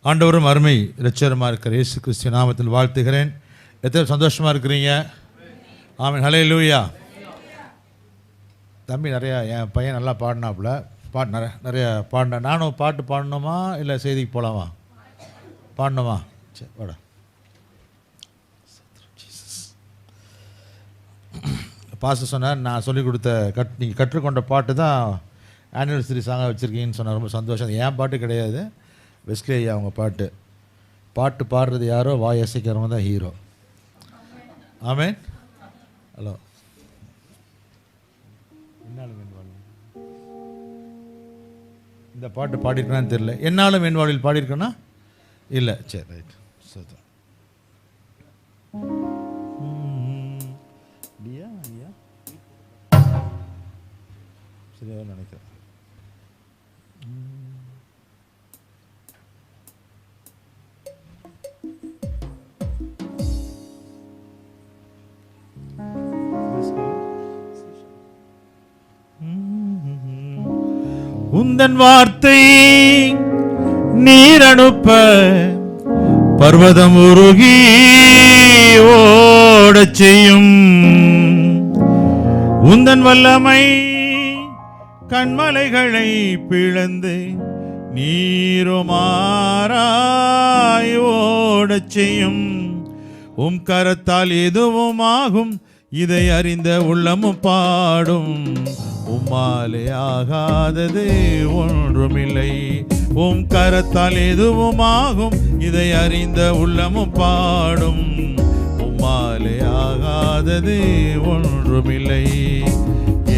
ஆண்டவரும் அருமை இரட்சகருமா இருக்கிற இயேசு கிறிஸ்து நாமத்தில் வாழ்த்துகிறேன். எத்தனை சந்தோஷமாக இருக்கிறீங்க? ஆமென். ஹல்லேலூயா. தம்பி நிறையா, என் பையன் நல்லா பாடினாப்புல, நிறைய பாடின. நானும் பாட்டு பாடணுமா இல்லை செய்திக்கு போகலாமா? பாடணுமா? சரி பாட. பாஸ்டர் சொன்னார், நான் சொல்லிக் கொடுத்த நீங்கள் கற்றுக்கொண்ட பாட்டு தான் ஆனிவர்சரி சாங்காக வச்சுருக்கீங்கன்னு சொன்னார். ரொம்ப சந்தோஷம். என் பாட்டு கிடையாது, வெஸ்லி ஐயா அவங்க பாட்டு. பாட்டு பாடுறது யாரோ, வாய் அசைக்கிறவங்க தான் ஹீரோ. ஆமென். ஹலோ. இந்த பாட்டு பாடியிருக்கேன்னு தெரியல. என்னாலும் என் வாழ்வில் பாடியிருக்கேன்னா இல்லை. சரி ரைட். சரி சரியா நினைக்கிறேன். உந்தன் வார்த்தை நீர் அனுப்ப பர்வதம் உருகி ஓடச் செய்யும். உந்தன் வல்லமை கண்மலைகளை பிளந்து நீருமாறாய் ஓடச் செய்யும். உம் கரத்தால் எதுவும் ஆகும், இதை அறிந்த உள்ளமும் பாடும். உம்மாலே ஆகாதது ஒன்றுமில்லை. உம் கரத்தால் எதுவும் ஆகும், இதை அறிந்த உள்ளமும் பாடும். உம்மாலே ஆகாதது ஒன்றுமில்லை.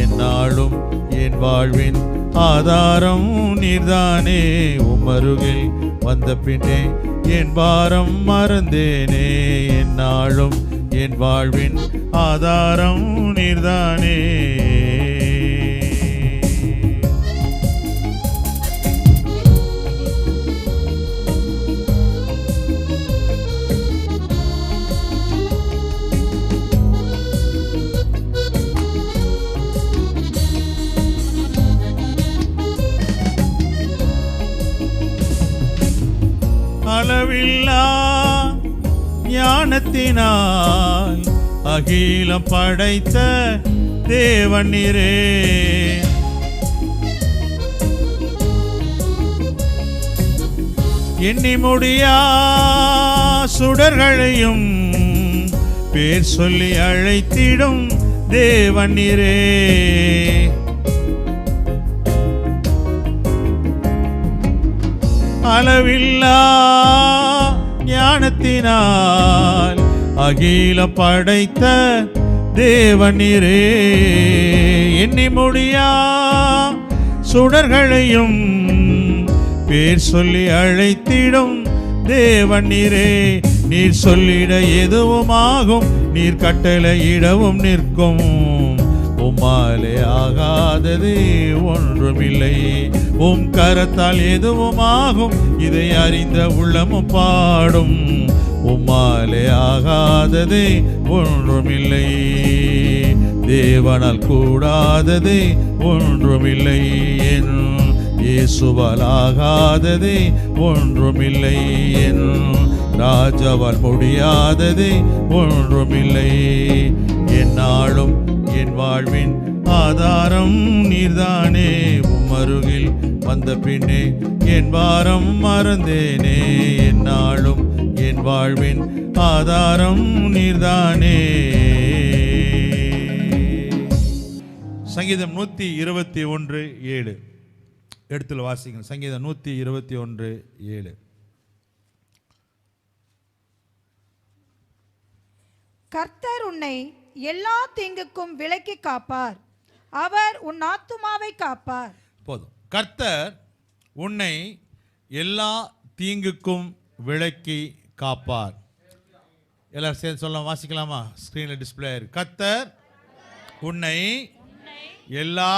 என்னாலும் என் வாழ்வின் ஆதாரம் நீர்தானே. உமருகில் வந்த பின்னே என் பாரம் மறந்தேனே. என்னாலும் என் வாழ்வின் ஆதாரம் நீர்தானே. அளவில்லா ஞானத்தினால் அகிலம் படைத்த தேவன் நீரே. எண்ணி முடியா சுடர்களையும் பேர் சொல்லி அழைத்திடும் தேவன் நீரே. அளவில்லா ஞானத்தினால் அகிலம் படைத்த தேவன் நீரே. எண்ணி முடியா சுடர்களையும் பேர் சொல்லி அழைத்திடும் தேவன் நீரே. நீர் சொல்லிட எதுவும் ஆகும், நீர் கட்டளையிடவும் நிற்கும். உம்மாலே ஆகாதது ஒன்றுமில்லை. உம் கரத்தால் எதுவும் ஆகும், இதை அறிந்த உள்ளமும் பாடும். உம்மாலே ஆகாதது ஒன்றுமில்லை. தேவனால் கூடாதது ஒன்றுமில்லை. என் இயேசுவால் ஆகாதது ஒன்றுமில்லை. என் ராஜாவால் முடியாதது ஒன்றுமில்லை. என்னாலும் என் வாழ்வின் ஆதாரம் நீர்தானே. உம்மருகில் வந்த பின்னே என் பாரம் மறந்தேனே. என்னாலும் என் வாழ்வின் ஆதாரம் நீர்தானே. சங்கீதம் 121:7 இடத்துல வாசிங்க. சங்கீதம் 121:7. கர்த்தர் உன்னை எல்லா தீங்குக்கும் விலக்கி காப்பார், அவர் உன் ஆத்துமாவை காப்பார். போதும். கர்த்தர் உன்னை எல்லா தீங்குக்கும் விலக்கி காப்பார். எல்லாரும் சேர்ந்து சொல்லலாம், வாசிக்கலாமா? ஸ்கிரீன்ல டிஸ்பிளே இருக்கு. கர்த்தர் உன்னை எல்லா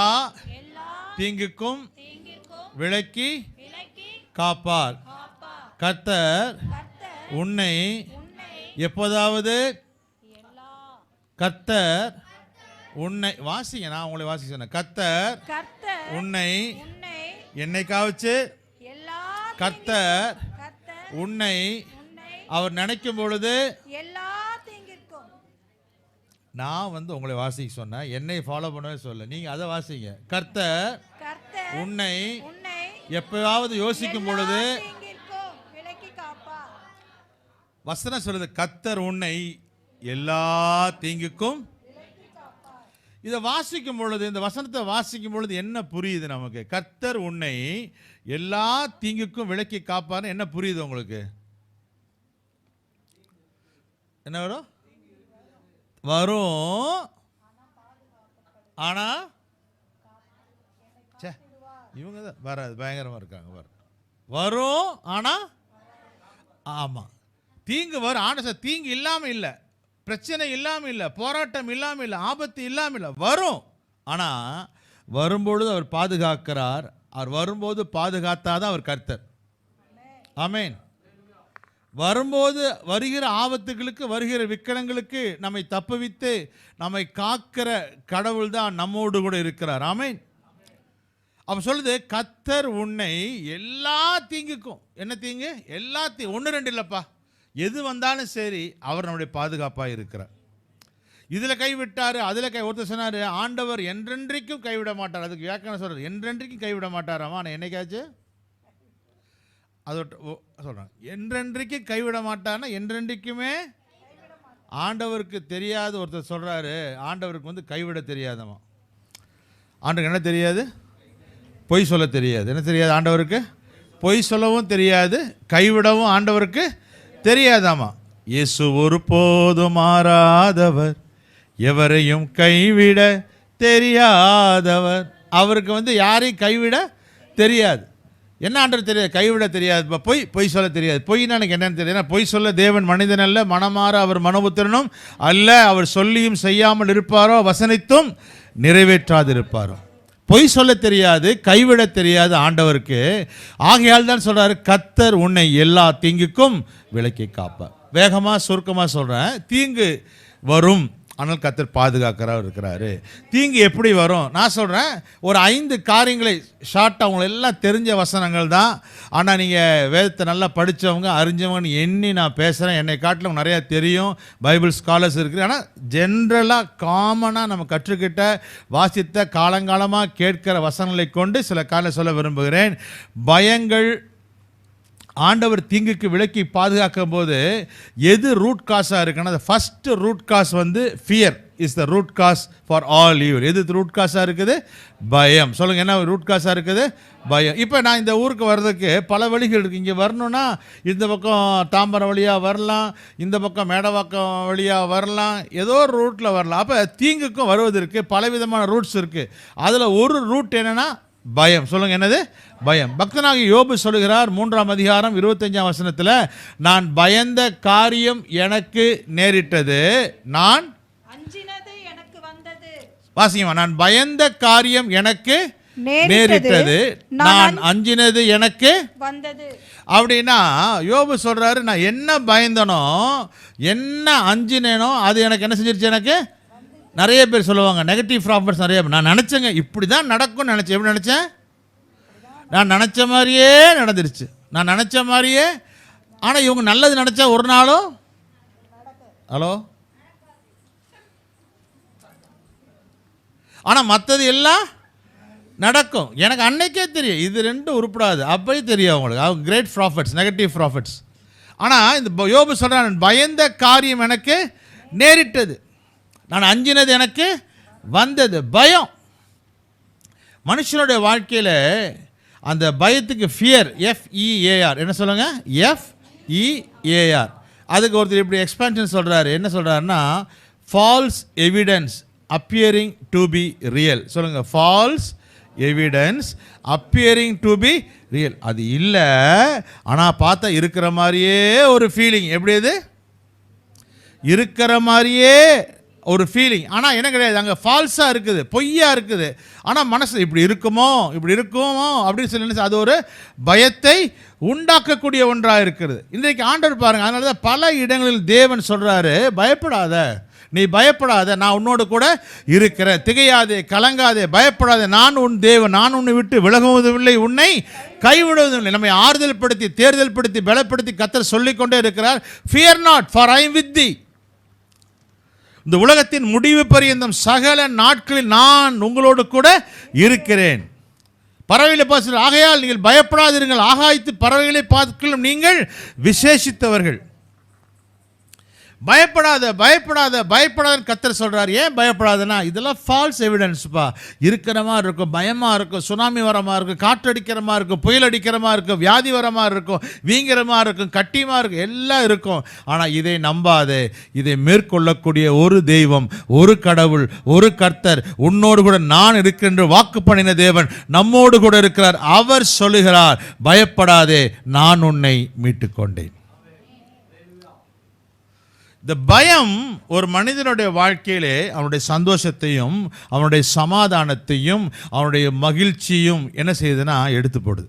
தீங்குக்கும் விலக்கி காப்பார். கர்த்தர் உன்னை எப்போதாவது, கர்த்தர் உன்னை வாசிங்க. நான் உங்களை வாசிக்க சொன்னேன். கர்த்தர் உன்னை என்னை காவச்சு. கர்த்தர் உன்னை அவர் நினைக்கும் பொழுது எல்லா தீங்கிற்கும். நான் உங்களை வாசிக்க சொன்னேன், என்னை ஃபாலோ பண்ணவே சொல்ல, நீங்க அதை வாசிங்க. கர்த்தர் உன்னை எப்பயாவது யோசிக்கும் பொழுது விலக்கி காப்பார். வசனம் சொல்லுது, கர்த்தர் உன்னை எல்லா தீங்குக்கும். இதை வாசிக்கும் பொழுது, இந்த வசனத்தை வாசிக்கும் பொழுது என்ன புரியுது நமக்கு? கர்த்தர் உன்னை எல்லா தீங்குக்கும் விலக்கி காப்பார்னு என்ன புரியுது உங்களுக்கு? என்ன வரும்? வரும் ஆனா இவங்க தான் வராது, பயங்கரமா இருக்காங்க. வரும் ஆனா ஆமா, தீங்கு வரும். ஆனா தீங்கு இல்லாம இல்லை, பிரச்சனை இல்லாமல் இல்லை, போராட்டம் இல்லாமல் இல்லை, ஆபத்து இல்லாமல் இல்லை, வரும். ஆனால் வரும்பொழுது அவர் பாதுகாக்கிறார். அவர் வரும்போது பாதுகாத்தாதான் அவர் கர்த்தர். ஆமென். வரும்போது வருகிற ஆபத்துகளுக்கு, வருகிற விக்கனங்களுக்கு நம்மை தப்புவித்து நம்மை காக்கிற கடவுள் தான் நம்மோடு கூட இருக்கிறார். ஆமென். அப்போ சொல்லுது, கர்த்தர் உன்னை எல்லா தீங்குக்கும். என்ன தீங்கு? எல்லா ஒன்று ரெண்டு இல்லைப்பா, எது வந்தாலும் சரி அவர் நம்முடைய பாதுகாப்பாக இருக்கிறார். இதில் கைவிட்டார், அதில் ஒருத்தர் சொன்னார், ஆண்டவர் என்றென்றைக்கும் கைவிட மாட்டார். அதுக்கு வியாக்கியானம் சொல்கிறார், என்றென்றைக்கும் கைவிட மாட்டாராமா. நான் என்னைக்காச்சும் அதோட சொல்கிறேன், என்றென்றைக்கும் கைவிட மாட்டார்னா என்றென்றைக்குமே. ஆண்டவருக்கு தெரியாது. ஒருத்தர் சொல்கிறாரு, ஆண்டவருக்கு கைவிட தெரியாதம்மா. ஆண்டவருக்கு என்ன தெரியாது? பொய் சொல்ல தெரியாது. என்ன தெரியாது ஆண்டவருக்கு? பொய் சொல்லவும் தெரியாது, கைவிடவும் ஆண்டவருக்கு தெரியாதாமா. இயேசு ஒருபோதும் மாறாதவர், எவரையும் கைவிட தெரியாதவர். அவருக்கு யாரையும் கைவிட தெரியாது. என்ன ஆண்டவர் தெரியாது? கைவிட தெரியாது. பொய் சொல்ல தெரியாது. பொய்னா எனக்கு என்னன்னு தெரியாது. பொய் சொல்ல தேவன் மனிதன் அல்ல, மனமாற அவர் மனபுத்திரனும் அல்ல. அவர் சொல்லியும் செய்யாமல் இருப்பாரோ, வசனித்தும் நிறைவேற்றாதிருப்பாரோ. பொய் சொல்ல தெரியாது, கைவிட தெரியாது ஆண்டவருக்கு. ஆகையால் தான் சொல்றாரு, கர்த்தர் உன்னை எல்லா தீங்குக்கும் விலக்கி காப்பார். வேகமாக சுருக்கமாக சொல்கிறேன், தீங்கு வரும், ஆனால் கர்த்தர் பாதுகாக்கிறவர் இருக்கிறாரு. தீங்கு எப்படி வரும்? நான் சொல்கிறேன், ஒரு 5 காரியங்களை ஷார்ட்டாக அவங்களை எல்லாம் தெரிஞ்ச வசனங்கள் தான். ஆனால் நீங்கள் வேதத்தை நல்லா படித்தவங்க, அறிஞ்சவங்கன்னு எண்ணி நான் பேசுகிறேன். என்னை காட்டிலும் நிறையா தெரியும், பைபிள் ஸ்காலர்ஸ் இருக்குது. ஆனால் ஜென்ரலாக காமனாக நம்ம கற்றுக்கிட்ட, வாசித்த, காலங்காலமாக கேட்கிற வசனங்களை கொண்டு சில காரணம் சொல்ல விரும்புகிறேன். பயங்கள் ஆண்டவர் தீங்குக்கு விலக்கி பாதுகாக்கும் போது எது ரூட் காஸாக இருக்குன்னா, அந்த first root cause fear is the root cause for all evil. எது ரூட் காஸாக இருக்குது? பயம். சொல்லுங்கள், என்ன ரூட் காஸாக இருக்குது? பயம். இப்போ நான் இந்த ஊருக்கு வர்றதுக்கு பல வழிகள் இருக்குது. இங்கே வரணுன்னா இந்த பக்கம் தாம்பரம் வழியாக வரலாம், இந்த பக்கம் மேடவாக்கம் வழியாக வரலாம், ஏதோ ஒரு ரூட்டில் வரலாம். அப்போ தீங்குக்கும் வருவதற்கு பலவிதமான ரூட்ஸ் இருக்குது. அதில் ஒரு ரூட் என்னென்னா பயம். சொல்லுங்க, என்னது? பயம். பக்தனாகிய யோபு சொல்லுகிறார், 3ஆம் அதிகாரம் 25ஆம் வசனத்தில், நான் பயந்த காரியம் எனக்கு நேரிட்டது, நான் அஞ்சினது எனக்கு வந்தது. வாசிங்கம்மா, நான் பயந்த காரியம் எனக்கு நேரிட்டது, நான் அஞ்சினது எனக்கு வந்தது. அப்படின்னா யோபு சொல்றாரு, நான் என்ன பயந்தனோ, என்ன அஞ்சினேனோ அது எனக்கு என்ன செஞ்சிருச்சு? எனக்கு நிறைய பேர் சொல்லுவாங்க, நெகட்டிவ் ப்ராஃபிட்ஸ் நிறைய பேர். நான் நினச்சேங்க இப்படி தான் நடக்கும்னு நினச்சேன். எப்படி நினச்சேன்? நான் நினச்ச மாதிரியே நடந்துருச்சு. நான் நினச்ச மாதிரியே. ஆனால் இவங்க நல்லது நினச்சா ஒரு நாளும், ஹலோ, ஆனால் மற்றது எல்லாம் நடக்கும். எனக்கு அன்னைக்கே தெரியும் இது ரெண்டும் உருப்படாது, அப்போயே தெரியும் அவங்களுக்கு. அவங்க கிரேட் ப்ராஃபிட்ஸ், நெகட்டிவ் ப்ராஃபிட்ஸ். ஆனால் இந்த யோபு சொல்கிறான், பயந்த காரியம் எனக்கு நேரிட்டது, நான் அஞ்சினது எனக்கு வந்தது. பயம். மனுஷனுடைய வாழ்க்கையில் அந்த பயத்துக்கு ஃபியர், FEAR. என்ன சொல்லுங்க? FEAR. அதுக்கு ஒருத்தர் இப்படி எக்ஸ்பான்ஷன் சொல்கிறாரு. என்ன சொல்கிறாருன்னா, false evidence appearing to be real. சொல்லுங்க, false evidence appearing to be real. அது இல்லை, ஆனால் பார்த்தா இருக்கிற மாதிரியே ஒரு ஃபீலிங். எப்படி? அது இருக்கிற மாதிரியே ஒரு ஃபீலிங், ஆனால் என்ன கிடையாது, அங்கே ஃபால்ஸாக இருக்குது, பொய்யா இருக்குது. ஆனால் மனசு இப்படி இருக்குமோ, இப்படி இருக்குமோ அப்படின்னு சொல்லி அது ஒரு பயத்தை உண்டாக்கக்கூடிய ஒன்றாக இருக்கிறது. இன்றைக்கு ஆண்டவர் பாருங்கள், அதனால தான் பல இடங்களில் தேவன் சொல்கிறாரு, பயப்படாத, நீ பயப்படாத, நான் உன்னோடு கூட இருக்கிறேன், திகையாதே, கலங்காதே, பயப்படாதே, நான் உன் தேவன், நான் உன்னை விட்டு விலகுவதுமில்லை, உன்னை கைவிடுவதும் இல்லை. நம்மை ஆறுதல் படுத்தி, தேர்தல் படுத்தி, பலப்படுத்தி கர்த்தர் சொல்லிக்கொண்டே இருக்கிறார். Fear not, for I am with thee. இந்த உலகத்தின் முடிவு பரியந்தம் சகல நாட்களில் நான் உங்களோடு கூட இருக்கிறேன். பறவைகளை பார்த்து, ஆகையால் நீங்கள் பயப்படாதிருங்கள், ஆகாயத்து பறவைகளை பார்க்கலும் நீங்கள் விசேஷித்தவர்கள். பயப்படாத பயப்படாத பயப்படாதன்னு கர்த்தர் சொல்றார். ஏன் பயப்படாதனா, இதெல்லாம் ஃபால்ஸ் எவிடன்ஸ்ப்பா. இருக்கிற மாதிரி இருக்கும், பயமாக இருக்கும், சுனாமி வர மாதிரி இருக்கும், காற்றடிக்கிற மாதிரி இருக்கும், புயல் அடிக்கிற மாதிரி இருக்கும், வியாதி வர மாதிரி இருக்கும், வீங்கிற மாதிரி இருக்கும், கட்டியமாக இருக்கும், எல்லாம் இருக்கும். ஆனால் இதை நம்பாதே. இதை மேற்கொள்ளக்கூடிய ஒரு தெய்வம், ஒரு கடவுள், ஒரு கர்த்தர், உன்னோடு கூட நான் இருக்கின்ற வாக்கு பண்ணின தேவன் நம்மோடு கூட இருக்கிறார். அவர் சொல்லுகிறார், பயப்படாதே, நான் உன்னை மீட்டுக்கொண்டேன். இந்த பயம் ஒரு மனிதனுடைய வாழ்க்கையிலே அவனுடைய சந்தோஷத்தையும் அவனுடைய சமாதானத்தையும் அவனுடைய மகிழ்ச்சியும் என்ன செய்யுதுன்னா எடுத்து போடுது.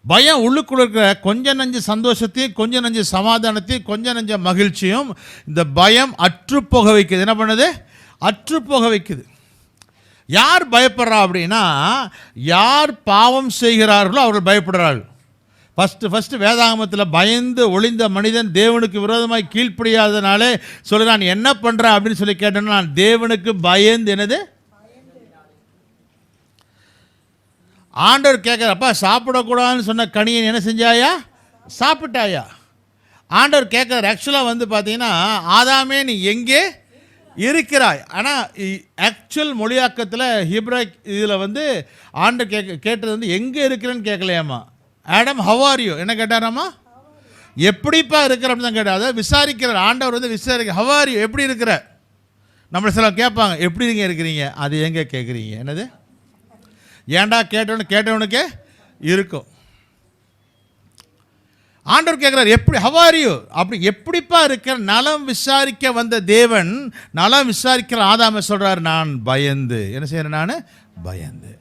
பயம் உள்ளுக்குள்ள இருக்கிற கொஞ்ச நஞ்சு சந்தோஷத்தையும் கொஞ்ச நஞ்சு சமாதானத்தையும் கொஞ்ச நஞ்ச மகிழ்ச்சியும் இந்த பயம் அற்றுப்போக வைக்குது. என்ன பண்ணுது? அற்றுப்போக வைக்குது. யார் பயப்படுறா அப்படின்னா, யார் பாவம் செய்கிறார்களோ அவர்கள் பயப்படுறார்கள். ஃபஸ்ட்டு வேதாகமத்தில் பயந்து ஒளிந்த மனிதன் தேவனுக்கு விரோதமாய் கீழ்ப்படியாதனாலே சொல்லி, நான் என்ன பண்ணுறேன் அப்படின்னு சொல்லி கேட்டேன்னா, நான் தேவனுக்கு பயந்து என்னது ஆண்டவர் கேட்குற, அப்பா சாப்பிடக்கூடாதுன்னு சொன்ன கனியை என்ன செஞ்சாயா? சாப்பிட்டாயா? ஆண்டவர் கேட்குறார். ஆக்சுவலாக வந்து பார்த்தீங்கன்னா, ஆதாமே நீ எங்கே இருக்கிறாய்? ஆனால் ஆக்சுவல் மொழியாக்கத்தில் ஹீப்ரா இதில் வந்து ஆண்டவர் கேட்டது வந்து எங்கே இருக்கிறேன்னு கேட்கலையாமா. ஆடம் ஹவ் ஆர் யூ என்ன கேட்டாராமா? எப்படிப்பா இருக்கிற அப்படின்னு தான் கேட்டார். அதாவது விசாரிக்கிறார். ஆண்டவர் வந்து விசாரிக்க, ஹவ் ஆர் யூ, எப்படி இருக்கிற? நம்மளை சில கேட்பாங்க, எப்படி நீங்கள் இருக்கிறீங்க? அது எங்கே கேட்குறீங்க? என்னது? ஏன்டா கேட்டவனுக்கே இருக்கும். ஆண்டவர் கேட்குறார், எப்படி ஹவ் ஆர் யூ, அப்படி எப்படிப்பா இருக்கிற? நலம் விசாரிக்க வந்த தேவன் நலம் விசாரிக்கிற ஆதாமை சொல்கிறார், நான் பயந்து என்ன செய்கிறேன்? நான் பயந்து.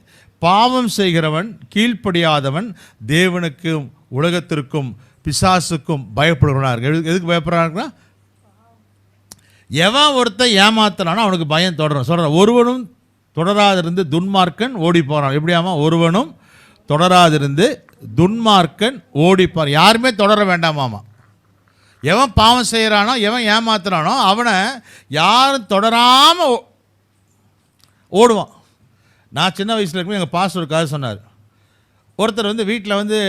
பாவம் செய்கிறவன், கீழ்ப்படியாதவன் தேவனுக்கும் உலகத்திற்கும் பிசாசுக்கும் பயப்படுகிறான். எதுக்கு பயப்படுறாங்கன்னா, எவன் ஒருத்தன் ஏமாத்துறானோ அவனுக்கு பயம் தொடரும். சொல்கிறான், ஒருவனும் தொடராதிருந்து துன்மார்க்கன் ஓடி போகிறான். எப்படியாமா? ஒருவனும் தொடராதிருந்து துன்மார்க்கன் ஓடிப்பார். யாருமே தொடர வேண்டாமாமா. எவன் பாவம் செய்கிறானோ, எவன் ஏமாத்துறானோ அவனை யாரும் தொடராமல் ஓடுவான். நான் சின்ன வயசில் இருக்கும்போது எங்கள் பாஸ்டர் ஒரு கதை சொன்னார். ஒருத்தர் வந்து வீட்டில் வந்து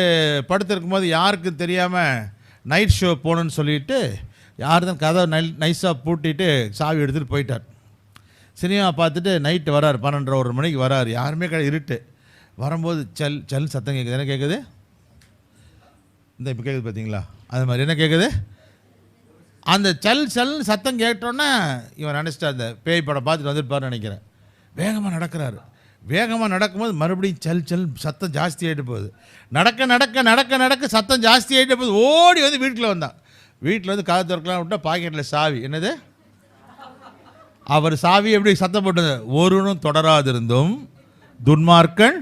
படுத்திருக்கும் போது யாருக்கும் தெரியாமல் நைட் ஷோ போகணுன்னு சொல்லிட்டு யார் தான் கதை நைஸாக பூட்டிட்டு சாவி எடுத்துகிட்டு போயிட்டார். சினிமா பார்த்துட்டு நைட்டு வரார், 12:30 மணிக்கு வரார். யாருமே இருட்டு. வரும்போது சல் சத்தம் கேட்குது. என்ன கேட்குது? இந்த இப்போ கேட்குது பார்த்தீங்களா? அது மாதிரி என்ன கேட்குது? அந்த சல் சத்தம் கேட்டோன்னே இவன் நினச்சிட்டா அந்த பேய் படம் பார்த்துட்டு வந்துருப்பார்னு நினைக்கிறேன். வேகமாக நடக்கிறாரு. வேகமாக நடக்கும்போது மறுபடியும் சல் சத்தம் ஜாஸ்தி ஆகிட்டு போகுது. நடக்க சத்தம் ஜாஸ்தி ஆகிட்டு போகுது. ஓடி வந்து வீட்டில் வந்தான். வீட்டில் வந்து கதை திறக்கலாம் விட்டா பாக்கெட்டில் சாவி. என்னது? அவர் சாவி எப்படி சத்தம் போட்டது? ஒருவனும் தொடராதிருந்தும் துன்மார்க்கன்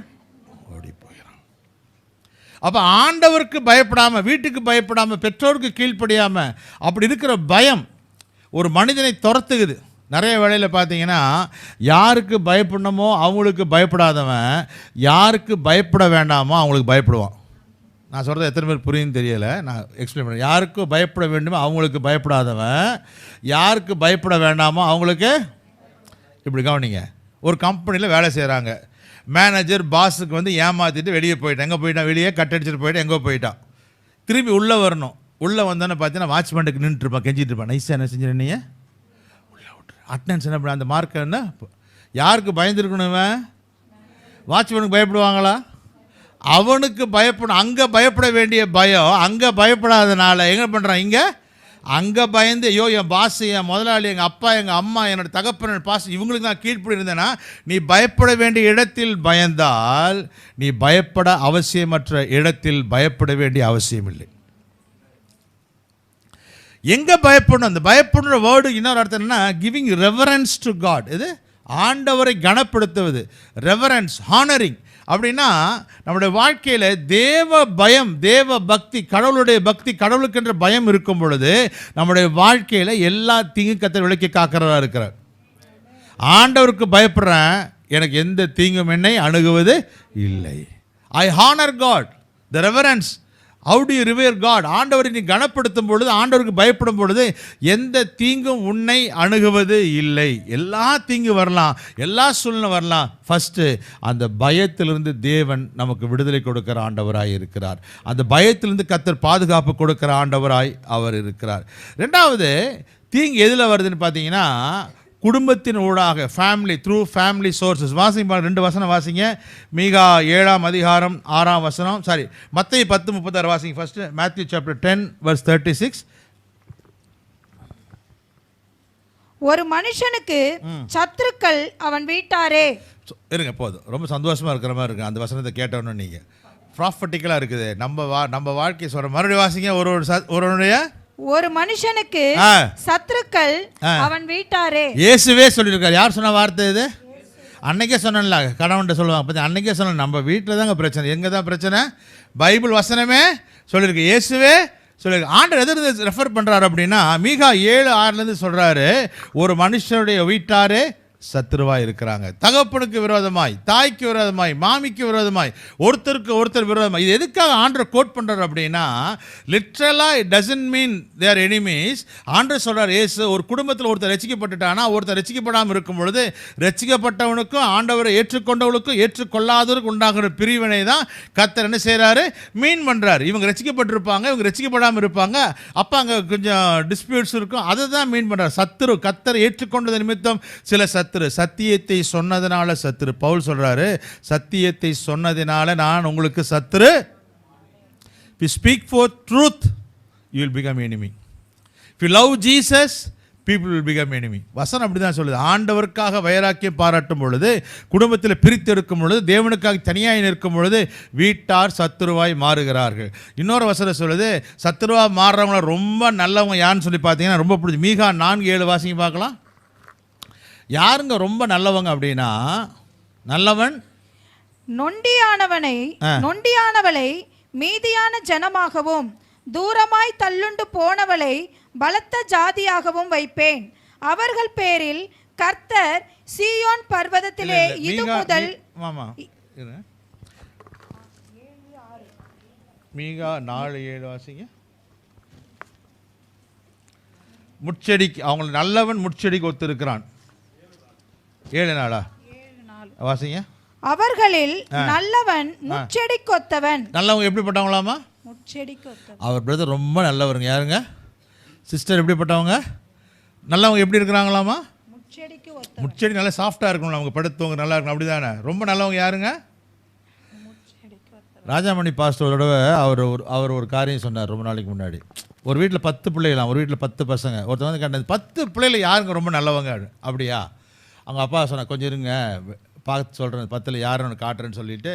ஓடி போகிறான். அப்போ ஆண்டவருக்கு பயப்படாமல், வீட்டுக்கு பயப்படாமல், பெற்றோருக்கு கீழ்ப்படியாமல் அப்படி இருக்கிற பயம் ஒரு மனிதனை துரத்துக்குது. நிறைய வேளையில் பார்த்தீங்கன்னா, யாருக்கு பயப்படணுமோ அவங்களுக்கு பயப்படாதவன் யாருக்கு பயப்பட வேண்டாமோ அவங்களுக்கு பயப்படுவான். நான் சொல்கிறது எத்தனை பேர் புரியுன்னு தெரியலை, நான் எக்ஸ்பிளைன் பண்ணுறேன். யாருக்கு பயப்பட வேண்டுமோ அவங்களுக்கு பயப்படாதவன் யாருக்கு பயப்பட வேண்டாமோ அவங்களுக்கு. இப்படி கவனிங்க, ஒரு கம்பெனியில் வேலை செய்கிறாங்க. மேனேஜர் பாஸுக்கு வந்து ஏமாற்றிட்டு வெளியே போயிட்டான். எங்கே போயிட்டான்? வெளியே கட்டடிச்சிட்டு போயிட்டான், எங்கோ போயிட்டான். திரும்பி உள்ளே வரணும். உள்ளே வந்தோன்னே பார்த்தீங்கன்னா வாட்ச்மேனுக்கு நின்றுட்டுருப்பான், கெஞ்சிட்டு இருப்பான். நைஸாக என்ன செஞ்சிருந்தீங்க? அட்டனன்ஸ் என்ன பண்ண, அந்த மார்க் என்ன? யாருக்கு பயந்துருக்கணும்? வாட்ச்மேனுக்கு பயப்படுவாங்களா? அவனுக்கு பயப்படும். அங்கே பயப்பட வேண்டிய பயம் அங்கே பயப்படாதனால என்ன பண்ணுறான்? இங்கே அங்கே பயந்து, ஐயோ என் பாஸ், என் முதலாளி, எங்கள் அப்பா, எங்கள் அம்மா, என்னோடய தகப்பன், பாஸ், இவங்களுக்கு நான் கீழ்ப்படி இருந்தேன்னா, நீ பயப்பட வேண்டிய இடத்தில் பயந்தால் நீ பயப்பட அவசியமற்ற இடத்தில் பயப்பட வேண்டிய அவசியம் இல்லை. எங்கே பயப்படணும்? அந்த பயப்படுற வேர்டு இன்னொரு அர்த்தம் என்னன்னா, கிவிங் ரெவரன்ஸ் டு காட். இது ஆண்டவரை கனப்படுத்துவது. Reverence, honouring. அப்படின்னா நம்முடைய வாழ்க்கையில் தேவ பயம், தேவ பக்தி, கடவுளுடைய பக்தி, கடவுளுக்கென்ற பயம் இருக்கும் பொழுது நம்முடைய வாழ்க்கையில் எல்லா தீங்கு கர்த்தர் விலக்கி காக்கிறவரா இருக்கிறார். ஆண்டவருக்கு பயப்படுறேன், எனக்கு எந்த தீங்கும் என்னை அணுகுவது இல்லை. I honour God, the reverence. How do you revere God? ஆண்டவரை நீ கனப்படுத்தும் பொழுது, ஆண்டவருக்கு பயப்படும் பொழுது எந்த தீங்கும் உன்னை அணுகுவது இல்லை. எல்லா தீங்கு வரலாம், எல்லா சூழ்நிலை வரலாம். ஃபஸ்ட்டு அந்த பயத்திலிருந்து தேவன் நமக்கு விடுதலை கொடுக்கிற ஆண்டவராய் இருக்கிறார். அந்த பயத்திலிருந்து கர்த்தர் பாதுகாப்பு கொடுக்கிற ஆண்டவராய் அவர் இருக்கிறார். ரெண்டாவது தீங்கு எதில் வருதுன்னு பார்த்தீங்கன்னா, குடும்பத்தின் ஊடாக, ஃபேமிலி, த்ரூ ஃபேமிலி சோர்சஸ். வாசிங்க, 2 வசனம் வாசிங்க. மீகா 7ஆம் அதிகாரம் 6ஆம் வசனம், சாரி மத்தேயு 10:36 வாசிங்க. First Matthew chapter 10 verse 36. ஒரு மனுஷனுக்கு சத்துருக்கள் அவன் வீட்டாரே. இருங்க, போதும். ரொம்ப சந்தோஷமா இருக்கிற மாதிரி இருக்கு அந்த வசனத்தை கேட்டோன்னு. நீங்கள் ப்ராஃபட்டிக்கலாக இருக்குது. நம்ம வாழ்க்கையை சொல்கிற மறுபடியும் வாசிங்க. ஒருவனுடைய ஒரு மனுஷனுக்கு சத்துருக்கள் அவன் வீட்டாரே. இயேசுவே சொல்லியிருக்காரு. யார் சொன்ன வார்த்தை இது? அன்னைக்கே சொன்னல, கணவன்கிட்ட சொல்லுவாங்க பற்றி. அன்னைக்கே சொன்ன, நம்ம வீட்டில் தாங்க பிரச்சனை. எங்கே தான் பிரச்சனை? பைபிள் வசனமே சொல்லியிருக்கு, இயேசுவே சொல்லியிருக்கு. ஆண்டவர் எதிர்த்து ரெஃபர் பண்ணுறாரு அப்படின்னா, மீகா 7:6 சொல்கிறாரு, ஒரு மனுஷனுடைய வீட்டாரே சத்துருவாய் இருக்கிறாங்க. தகப்பனுக்கு விரோதமாய், தாய்க்கு விரோதமாய், மாமிக்கு விரோதமாய், ஒருத்தருக்கு ஒருத்தர் விரோதமாய். இது எதுக்காக ஆண்டவர் கோட் பண்ணுறாரு அப்படின்னா, லிட்ரலாக it doesn't mean their enemies. ஆண்டவர் சொல்கிறார், ஏசு ஒரு குடும்பத்தில் ஒருத்தர் ரசிக்கப்பட்டுட்டானா, ஒருத்தர் ரசிக்கப்படாமல் இருக்கும் பொழுது ரசிக்கப்பட்டவனுக்கும் ஆண்டவரை ஏற்றுக்கொண்டவனுக்கும் ஏற்றுக்கொள்ளாதவருக்கு உண்டாகிற பிரிவினை தான் கர்த்தர் என்ன செய்கிறாரு, மீன் பண்ணுறாரு. இவங்க ரசிக்கப்பட்டிருப்பாங்க, இவங்க ரசிக்கப்படாமல் இருப்பாங்க, அப்போ அங்கே கொஞ்சம் டிஸ்பியூட்ஸ் இருக்கும். அதை தான் மீன் பண்ணுறாரு. சத்துரு கர்த்தரை ஏற்றுக்கொண்டது நிமித்தம் சில சத்தியத்தை சொன்னதுனால சத்துரு. பவுல் சொல்றாரு, சத்தியத்தை சொன்னதினால நான் உங்களுக்கு சத்துரு. If you speak for truth, you will become enemy. If you love Jesus, people will become enemy. வசனம் அப்படிதான் சொல்லுது. ஆண்டவருக்காக வைராக்கியம் பாராட்டும் பொழுது, குடும்பத்தில் பிரித்தெடுக்கும் பொழுது, தேவனுக்காக தனியாய் நிற்கும் பொழுது வீட்டார் சத்துருவாய் மாறுகிறார்கள். இன்னொரு வசனம் சொல்லுது, சத்துருவாய் மாறுறவங்கள ரொம்ப நல்லவங்க யாருன்னு சொல்லி பார்த்தீங்கன்னா ரொம்ப பிடிச்சி. மீகா 4:7 வாசிங்க பார்க்கலாம். யாருங்க ரொம்ப நல்லவங்க அப்படின்னா, நல்லவன் நொண்டியானவளை மீதியான ஜனமாகவும் தூரமாய் தள்ளுண்டு போனவளை பலத்த ஜாதியாகவும் வைப்பேன். அவர்கள் பேரில் கர்த்தர் சீயோன் பர்வதத்திலே இது முதல். மீகா 4:7 வாசிங்க. முட்செடிக்கு, அவங்க நல்லவன் முட்செடிக்கு ஒத்து இருக்கிறான். 7 நாளா வாசிங்க. அவர்களில் நல்லவன் முட்செடி கொத்தவன். நல்லவங்க எப்படிப்பட்டவங்களாமா? முட்செடி கொத்தவன். அவர் பிரதர் ரொம்ப நல்லவருங்க. யாருங்க? சிஸ்டர் எப்படிப்பட்டவங்க? நல்லவங்க எப்படி இருக்கிறாங்களாமா? முட்செடிக்கு ஒத்தவன். முட்செடி நல்லா சாஃப்டாக இருக்கணும், அவங்க படுத்தவங்க நல்லா இருக்கணும், அப்படிதானே? ரொம்ப நல்லவங்க யாருங்க? ராஜாமணி பாஸ்டரோட அவர் ஒரு காரியம் சொன்னார் ரொம்ப நாளைக்கு முன்னாடி. ஒரு வீட்டில் 10 பிள்ளைகளாம், ஒரு வீட்டில் 10 பசங்க. ஒருத்தர் வந்து கண்டது, 10 பிள்ளைகள் யாருங்க ரொம்ப நல்லவங்க? அப்படியா? அவங்க அப்பா சொன்னார், கொஞ்சம் இருங்க பார்த்து சொல்கிறேன், 10ல் யாருன்னு காட்டுறேன்னு சொல்லிட்டு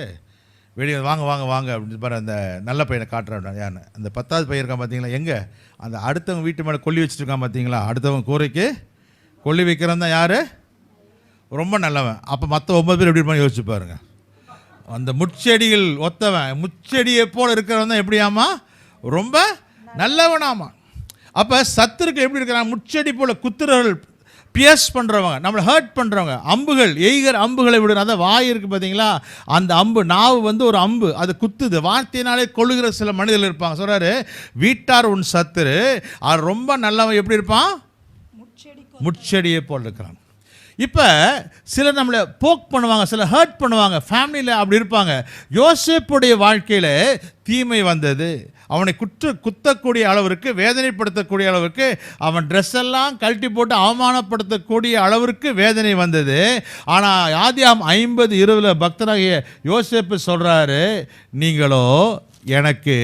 வெளியே வாங்க வாங்க வாங்க அப்படின்னு பாரு, அந்த நல்ல பையனை காட்டுறேன். யாருன்னு அந்த 10வது பையன் இருக்கான் பார்த்தீங்களா? எங்கே? அந்த அடுத்தவங்க வீட்டு மேலே கொல்லி வச்சுருக்கான் பார்த்தீங்களா? அடுத்தவங்க கூரைக்கு கொல்லி வைக்கிறவன் தான் யார்? ரொம்ப நல்லவன். அப்போ மற்ற 9 பேர் எப்படி இருப்பான்னு யோசிச்சு பாருங்க. அந்த முட்செடிகள் ஒத்தவன், முட்செடியை போல் இருக்கிறவன் தான் எப்படியாமா? ரொம்ப நல்லவனாமா. அப்போ சத்துருக்கு எப்படி இருக்கிறான்? முட்செடி போல் குத்துறவர்கள், பியர்ஸ் பண்ணுறவங்க, நம்மளை ஹர்ட் பண்ணுறவங்க, அம்புகள், எய்கர் அம்புகளை விடுற. அதான் வாய் இருக்குது பார்த்தீங்களா? அந்த அம்பு, நாவு வந்து ஒரு அம்பு, அது குத்துது. வார்த்தையினாலே கொள்ளுகிற சில மனிதர்கள் இருப்பாங்க. சொல்கிறாரு, வீட்டார் உன் சத்துரு, அது ரொம்ப நல்லவன் எப்படி இருப்பான்? முட்செடியை போல் இருக்கிறான். இப்போ சிலர் நம்மளை போக் பண்ணுவாங்க, சிலர் ஹர்ட் பண்ணுவாங்க, ஃபேமிலியில் அப்படி இருப்பாங்க. யோசேப்புடைய வாழ்க்கையில் தீமை வந்தது. அவனை குத்தக்கூடிய அளவிற்கு, வேதனைப்படுத்தக்கூடிய அளவிற்கு, அவன் ட்ரெஸ் எல்லாம் கழட்டி போட்டு அவமானப்படுத்தக்கூடிய அளவிற்கு வேதனை வந்தது. ஆனால் ஆதியாகமம் 50:20 பக்தனாகிய யோசேப்பு சொல்கிறாரு, நீங்களோ எனக்கு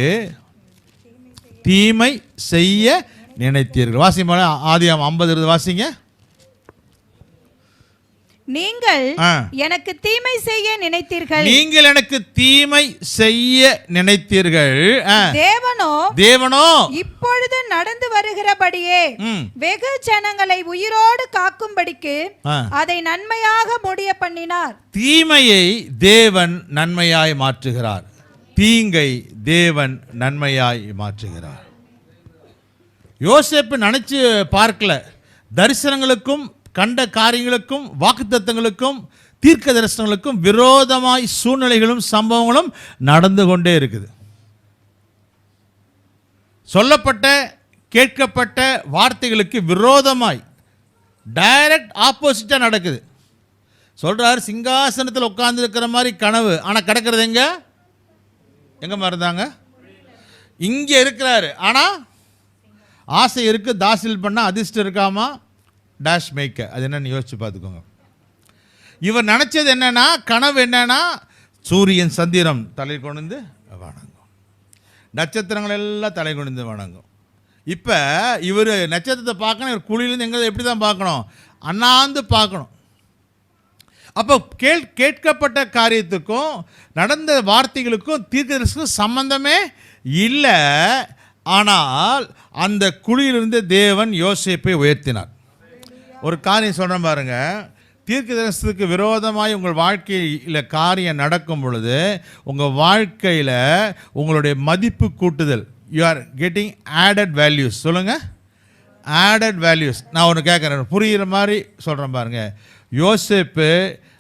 தீமை செய்ய நினைத்தீர்கள். வாசிங்க, ஆதியாகமம் 50:20 வாசிங்க. நீங்கள் எனக்கு தீமை செய்ய நினைத்தீர்கள். நீங்கள் எனக்கு தீமை செய்ய நினைத்தீர்கள். தேவனோ இப்பொழுது நடந்து வருகிறபடியே வெகு ஜனங்களை உயிரோடு காக்கும்படிக்கு அதை நன்மையாக முடிய பண்ணினார். தீமையை தேவன் நன்மையாய் மாற்றுகிறார், தீங்கை தேவன் நன்மையாய் மாற்றுகிறார். யோசேப்பு நினைச்சு பார்க்கல. தரிசனங்களுக்கும் கண்ட காரியங்களுக்கும் வாக்குத்தத்தங்களுக்கும் தீர்க்க தரிசனங்களுக்கும் விரோதமாய் சூழ்நிலைகளும் சம்பவங்களும் நடந்து கொண்டே இருக்குது. சொல்லப்பட்ட கேட்கப்பட்ட வார்த்தைகளுக்கு விரோதமாய் டைரக்ட் ஆப்போசிட்டாக நடக்குது. சொல்றார், சிங்காசனத்தில் உட்கார்ந்து இருக்கிற மாதிரி கனவு, ஆனால் கிடக்கிறது எங்க இருந்தாங்க? இங்கே இருக்கிறாரு, ஆனால் ஆசை இருக்கு. தாசில் பண்ண அதிர்ஷ்டம் இருக்காமா? டேஷ் மேய்க்க. அது என்னன்னு யோசிச்சு பார்த்துக்கோங்க. இவர் நினைச்சது என்னன்னா, கனவு என்னன்னா, சூரியன் சந்திரம் தலை கொண்டு வணங்கும், நட்சத்திரங்கள் எல்லாம் தலை கொண்டு வணங்கும். இப்போ இவர் நட்சத்திரத்தை பார்க்கணும், இவர் குழியிலேருந்து எங்கே எப்படி தான் பார்க்கணும்? அண்ணாந்து பார்க்கணும். அப்போ கேட்கப்பட்ட காரியத்துக்கும் நடந்த வார்த்தைகளுக்கும் தீர்க்கதரிசனுக்கும் சம்பந்தமே இல்லை. ஆனால் அந்த குழியிலிருந்து தேவன் யோசேப்பை உயர்த்தினார். ஒரு காரியம் சொல்கிறேன் பாருங்க, தீர்க்கதரிசனத்துக்கு விரோதமாய் உங்கள் வாழ்க்கையில் காரியம் நடக்கும் பொழுது உங்கள் வாழ்க்கையில் உங்களுடைய மதிப்பு கூட்டுதல், you are getting added values. சொல்லுங்கள், ஆடட் வேல்யூஸ். நான் ஒன்று கேட்குறேன், புரிகிற மாதிரி சொல்கிறேன் பாருங்க. யோசேப்பு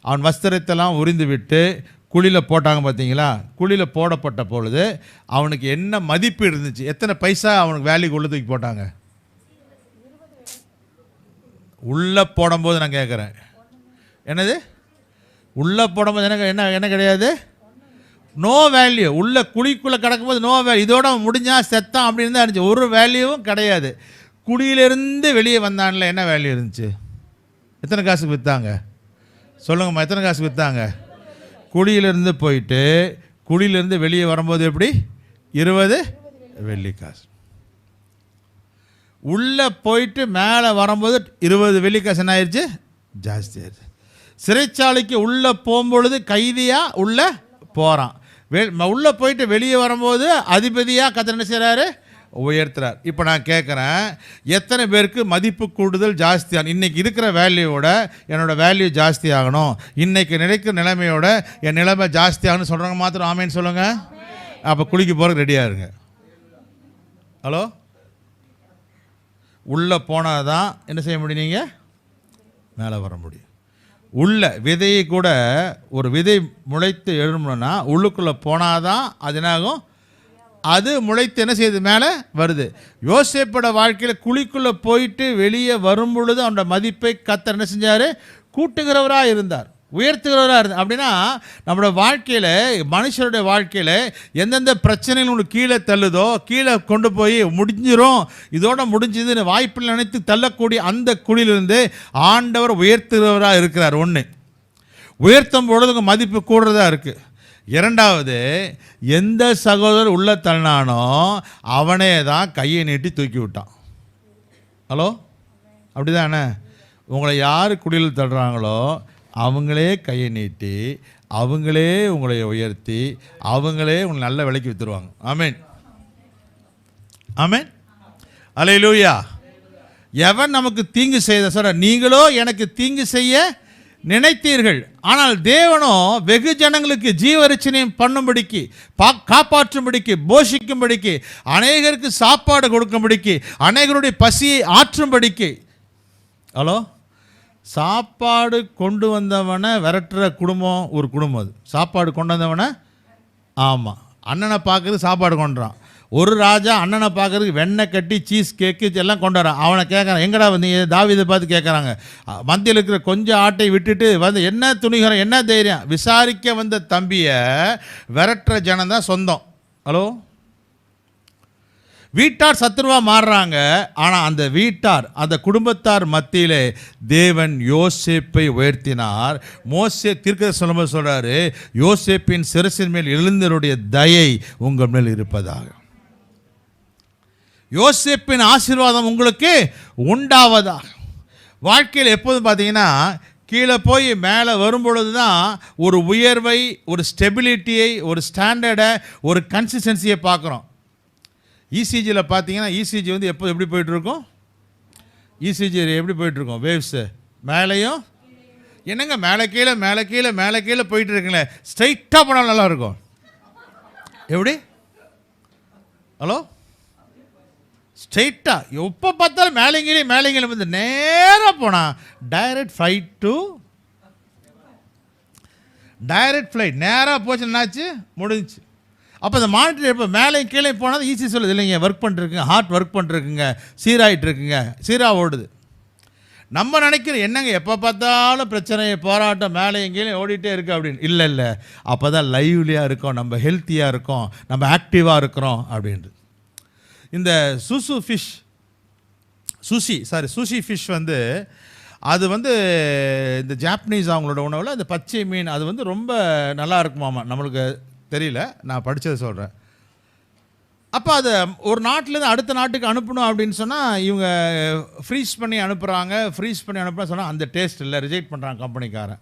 அவன் வஸ்திரத்தெல்லாம் உரிந்து விட்டு குழியில் போட்டாங்க பார்த்தீங்களா? குழியில் போடப்பட்ட பொழுது அவனுக்கு என்ன மதிப்பு இருந்துச்சு? எத்தனை பைசா அவனுக்கு வேல்யூக்கு உள்ள தூக்கி போட்டாங்க? உள்ளே போடும்போது நான் கேட்குறேன், என்னது உள்ளே போடும்போது எனக்கு என்ன கிடையாது? No value. உள்ள குழிக்குள்ளே கிடக்கும்போது நோ வேல்யூ. இதோட முடிஞ்சா செத்தான் அப்படின்னு தான் இருந்துச்சு, ஒரு வேல்யூவும் கிடையாது. குழியிலிருந்து வெளியே வந்தான்ல, என்ன வேல்யூ இருந்துச்சு? எத்தனை காசுக்கு விற்றாங்க? சொல்லுங்கம்மா, எத்தனை காசுக்கு விற்றாங்க? குழியிலிருந்து போயிட்டு குழியிலிருந்து வெளியே வரும்போது எப்படி? 20 வெள்ளி காசு. உள்ளே போயிட்டு மேலே வரும்போது 20 வெள்ளி காசு என்ன ஆயிடுச்சு? ஜாஸ்தி ஆயிடுச்சு. சிறைச்சாலைக்கு உள்ளே போகும்பொழுது கைதியாக உள்ளே போகிறான், உள்ளே போயிட்டு வெளியே வரும்போது அதிபதியாக கர்த்தர் என்ன செய்கிறாரு? உயர்த்துறார். இப்போ நான் கேட்குறேன், எத்தனை பேருக்கு மதிப்பு கூடுதல் ஜாஸ்தியான? இன்றைக்கி இருக்கிற வேல்யூவோட என்னோடய வேல்யூ ஜாஸ்தி ஆகணும், இன்றைக்கி நினைக்கிற நிலைமையோட என் நிலைமை ஜாஸ்தி ஆகணும்னு சொல்கிறவங்க மாத்திரம் ஆமேன்னு சொல்லுங்கள். அப்போ குளிக்க போகிறதுக்கு ரெடியாக இருங்க. ஹலோ, உள்ளே போனால் தான் என்ன செய்ய முடியும்? நீங்கள் மேலே வர முடியும். உள்ள விதையை கூட, ஒரு விதை முளைத்து எழுமணும்னா உள்ளுக்குள்ளே போனால் தான் அது என்னாகும்? அது முளைத்து என்ன செய்யுது? மேலே வருது. யோசேப்போட வாழ்க்கையில் குழிக்குள்ளே போயிட்டு வெளியே வரும் பொழுது அவனோட மதிப்பை கர்த்தர் என்ன செஞ்சார்? கூட்டுகிறவராக இருந்தார், உயர்த்துகிறவராக இருந்தார். அப்படின்னா நம்மளோட வாழ்க்கையில், மனுஷருடைய வாழ்க்கையில் எந்தெந்த பிரச்சனைகள் உங்களுக்கு கீழே தள்ளுதோ, கீழே கொண்டு போய் முடிஞ்சிரும், இதோட முடிஞ்சதுன்னு வாய்ப்பில் நினைத்து தள்ளக்கூடிய அந்த குழியிலிருந்து ஆண்டவர் உயர்த்துகிறவராக இருக்கிறார். ஒன்று, உயர்த்தும் பொழுது உங்கள் மதிப்பு கூடுறதா இருக்குது. இரண்டாவது, எந்த சகோதரர் உள்ள தள்ளினானோ அவனே தான் கையை நீட்டி தூக்கி விட்டான். ஹலோ, அப்படிதானே? உங்களை யார் குடியில் தள்ளுறாங்களோ அவங்களே கையை நீட்டி, அவங்களே உங்களை உயர்த்தி, அவங்களே உங்களை நல்ல விலைக்கு விற்றுருவாங்க. ஆமேன், ஆமேன், அல்லேலூயா. எவன் நமக்கு தீங்கு செய்த சொல்ற, நீங்களோ எனக்கு தீங்கு செய்ய நினைத்தீர்கள், ஆனால் தேவனோ வெகு ஜனங்களுக்கு ஜீவரட்சணையும் பண்ணும்படிக்கு, காப்பாற்றும்படிக்கு, போஷிக்கும்படிக்கு, அநேகருக்கு சாப்பாடு கொடுக்கும்படிக்கு, அநேகருடைய பசியை ஆற்றும்படிக்கு. ஹலோ, சாப்பாடு கொண்டு வந்தவனை விரட்டுற குடும்பம் ஒரு குடும்பம். அது சாப்பாடு கொண்டு வந்தவனை, ஆமாம், அண்ணனை பார்க்குறது சாப்பாடு கொண்டுறான். ஒரு ராஜா அண்ணனை பார்க்கறதுக்கு வெண்ணெய் கட்டி சீஸ் கேக்கு எல்லாம் கொண்டாடுறான். அவனை கேட்குறான், எங்கடா வந்து தாவீதை பார்த்து கேட்குறாங்க. மந்தியில் இருக்கிற கொஞ்சம் ஆட்டை விட்டுட்டு வந்து என்ன துணிகரம், என்ன தைரியம்? விசாரிக்க வந்த தம்பியை விரட்டுற ஜனம் தான் சொந்தம். ஹலோ, வீட்டார் சத்துருவாக மாறுறாங்க. ஆனால் அந்த வீட்டார், அந்த குடும்பத்தார் மத்தியிலே தேவன் யோசேப்பை உயர்த்தினார். மோசே தீர்க்கதரிசனம் சொல்கிறாரு, யோசேப்பின் சிரசின் மேல் எழுந்தருடைய தயை உங்கள் மேல் இருப்பதாக. யோசேப்பின் ஆசீர்வாதம் உங்களுக்கு உண்டாவதாக. வாழ்க்கையில் எப்போதும் பார்த்தீங்கன்னா கீழே போய் மேலே வரும்பொழுது தான் ஒரு உயர்வை, ஒரு ஸ்டெபிலிட்டியை, ஒரு ஸ்டாண்டர்டை, ஒரு கன்சிஸ்டன்சியை பார்க்குறோம். இசிஜியில் பார்த்தீங்கன்னா இசிஜி வந்து எப்படி போயிட்டுருக்கோம்? இசிஜி எப்படி போயிட்டுருக்கோம்? வேவ்ஸு மேலேயும் என்னங்க மேலே கீழே மேலே கீழே மேலே கீழே போயிட்டு இருக்குங்களே, ஸ்ட்ரைட்டாக போனால் நல்லாயிருக்கும். எப்படி? ஹலோ, ஸ்ட்ரைட்டாக எப்போ பார்த்தாலும் மேலேங்கிலே வந்து நேராக போனால் டைரக்ட் ஃப்ளைட் நேராக போச்சு, என்னாச்சு? முடிஞ்சிச்சு. அப்போ அந்த மானிட்டர் இப்போ மேலே கீழே போனால் ஈஸி சொல்லுது இல்லைங்க, ஒர்க் பண்ணிருக்குங்க, ஹார்ட் ஒர்க் பண்ணிருக்குங்க, சீராகிட்டு இருக்குங்க, சீராக ஓடுது. நம்ம நினைக்கிறோம் என்னங்க எப்போ பார்த்தாலும் பிரச்சனையை போராட்டம் மேலே எங்கேயும் ஓடிட்டே இருக்குது அப்படின்னு. இல்லை, அப்போ தான் லைவ்லியாக இருக்கோம், நம்ம ஹெல்த்தியாக இருக்கோம், நம்ம ஆக்டிவாக இருக்கிறோம் அப்படின்றது. இந்த சூஷி ஃபிஷ் வந்து அது வந்து இந்த ஜாப்பனீஸ் அவங்களோட உணவில் அந்த பச்சை மீன் அது வந்து ரொம்ப நல்லா இருக்குமாமா. நம்மளுக்கு தெரியல, நான் படித்ததை சொல்கிறேன். அப்போ அதை ஒரு நாட்டிலேருந்து அடுத்த நாட்டுக்கு அனுப்பணும் அப்படின்னு சொன்னால் இவங்க ஃப்ரீஸ் பண்ணி அனுப்புனா சொன்னால் அந்த டேஸ்ட் இல்லை, ரிஜெக்ட் பண்ணுறாங்க கம்பெனிக்காரன்.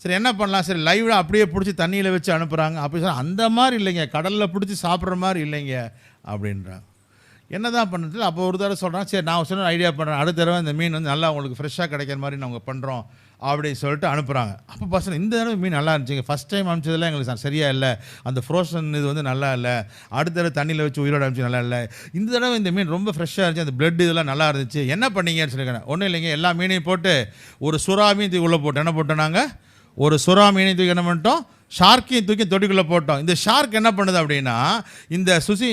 சரி என்ன பண்ணலாம், சரி லைவில் அப்படியே பிடிச்சி தண்ணியில் வச்சு அனுப்புகிறாங்க. அப்படி சொன்னால் அந்த மாதிரி இல்லைங்க, கடலில் பிடிச்சி சாப்பிட்ற மாதிரி இல்லைங்க அப்படின்றாங்க. என்ன தான் பண்ணுறது? அப்போ ஒரு தடவை சொல்கிறான், சரி நான் சொன்ன ஐடியா பண்ணுறேன், அடுத்த தடவை இந்த மீன் வந்து நல்லா உங்களுக்கு ஃப்ரெஷ்ஷாக கிடைக்கிற மாதிரி நாங்கள் பண்ணுறோம் அப்படின்னு சொல்லிட்டு அனுப்புகிறாங்க. அப்போ பசங்க இந்த தடவை மீன் நல்லா இருந்துச்சுங்க, ஃபஸ்ட் டைம் அனுப்பிச்சதெல்லாம் எங்களுக்கு சரியாக இல்லை, அந்த ஃப்ரோசன் இது வந்து நல்லா இல்லை, அடுத்த தடவை தண்ணியில் வச்சு உயிரோடு அனுப்பிச்சு நல்லா இல்லை, இந்த தடவை இந்த மீன் ரொம்ப ஃப்ரெஷ்ஷாக இருந்துச்சு, அந்த பிளட் இதெல்லாம் நல்லா இருந்துச்சு, என்ன பண்ணீங்கன்னு சொல்லிக்கிறேன். ஒன்றும் இல்லைங்க, எல்லா மீனையும் போட்டு ஒரு சுறா மீன் தூக்கி உள்ளே போட்டோம். என்ன போட்டோம் நாங்கள்? ஒரு சுறா மீனையும் தூக்கி என்ன பண்ணிட்டோம்? ஷார்க்கையும் தூக்கி தொட்டிக்குள்ளே போட்டோம். இந்த ஷார்க் என்ன பண்ணுது அப்படின்னா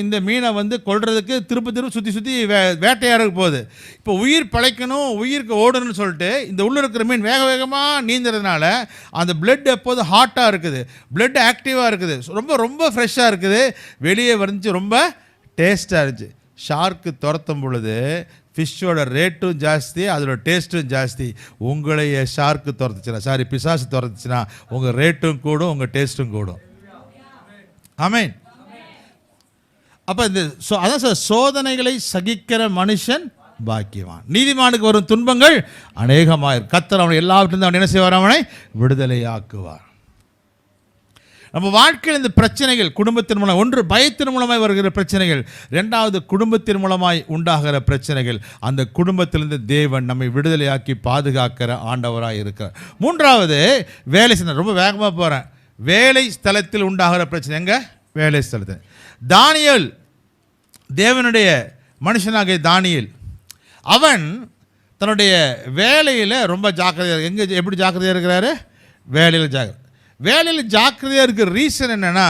இந்த மீனை வந்து கொல்றதுக்கு திருப்ப சுற்றி வேட்டையாடுறதுக்கு போகுது. இப்போ உயிர் பிழைக்கணும், உயிருக்கு ஓடணும்னு சொல்லிட்டு இந்த உள்ளே இருக்கிற மீன் வேகமாக நீந்துறதுனால அந்த பிளட் எப்போது ஹாட்டாக இருக்குது, பிளட் ஆக்டிவாக இருக்குது, ரொம்ப ரொம்ப ஃப்ரெஷ்ஷாக இருக்குது, வெளியே வந்துச்சு, ரொம்ப டேஸ்ட்டாக இருந்துச்சு. ஷார்க்கு துரத்தும் பொழுது ஃபிஷ்ஷோட ரேட்டும் ஜாஸ்தி, அதோட டேஸ்ட்டும் ஜாஸ்தி. உங்களைய ஷார்க்கு துரத்துச்சுன்னா, பிசாசு துரத்துச்சுன்னா உங்கள் ரேட்டும் கூடும், உங்கள் டேஸ்ட்டும் கூடும். ஆமென். அப்போ அதான் சார், சோதனைகளை சகிக்கிற மனுஷன் பாக்கியவான். நீதிமானுக்கு வரும் துன்பங்கள் அநேகமாக கர்த்தர் அவனை எல்லாவற்றிலிருந்து அவன் என்ன செய்வார்? அவனை விடுதலையாக்குவார். நம்ம வாழ்க்கையில் இந்த பிரச்சனைகள் குடும்பத்தின் மூலம், ஒன்று பயத்தின் மூலமாய் வருகிற பிரச்சனைகள், ரெண்டாவது குடும்பத்தின் மூலமாய் உண்டாகிற பிரச்சனைகள், அந்த குடும்பத்திலிருந்து தேவன் நம்மை விடுதலையாக்கி பாதுகாக்கிற ஆண்டவராக இருக்கிறார். மூன்றாவது வேலை செய்ய, ரொம்ப வேகமாக போகிறேன், வேலை ஸ்தலத்தில் உண்டாகிற பிரச்சனை. எங்க? வேலை ஸ்தலத்தில். தானியேல், தேவனுடைய மனுஷனாகிய தானியேல், அவன் தன்னுடைய வேலையில் ரொம்ப ஜாக்கிரதையாக, எப்படி ஜாக்கிரதையாக இருக்கிறாரு? வேலையில் ஜாக்கிரதையாக இருக்கிற ரீசன் என்னென்னா,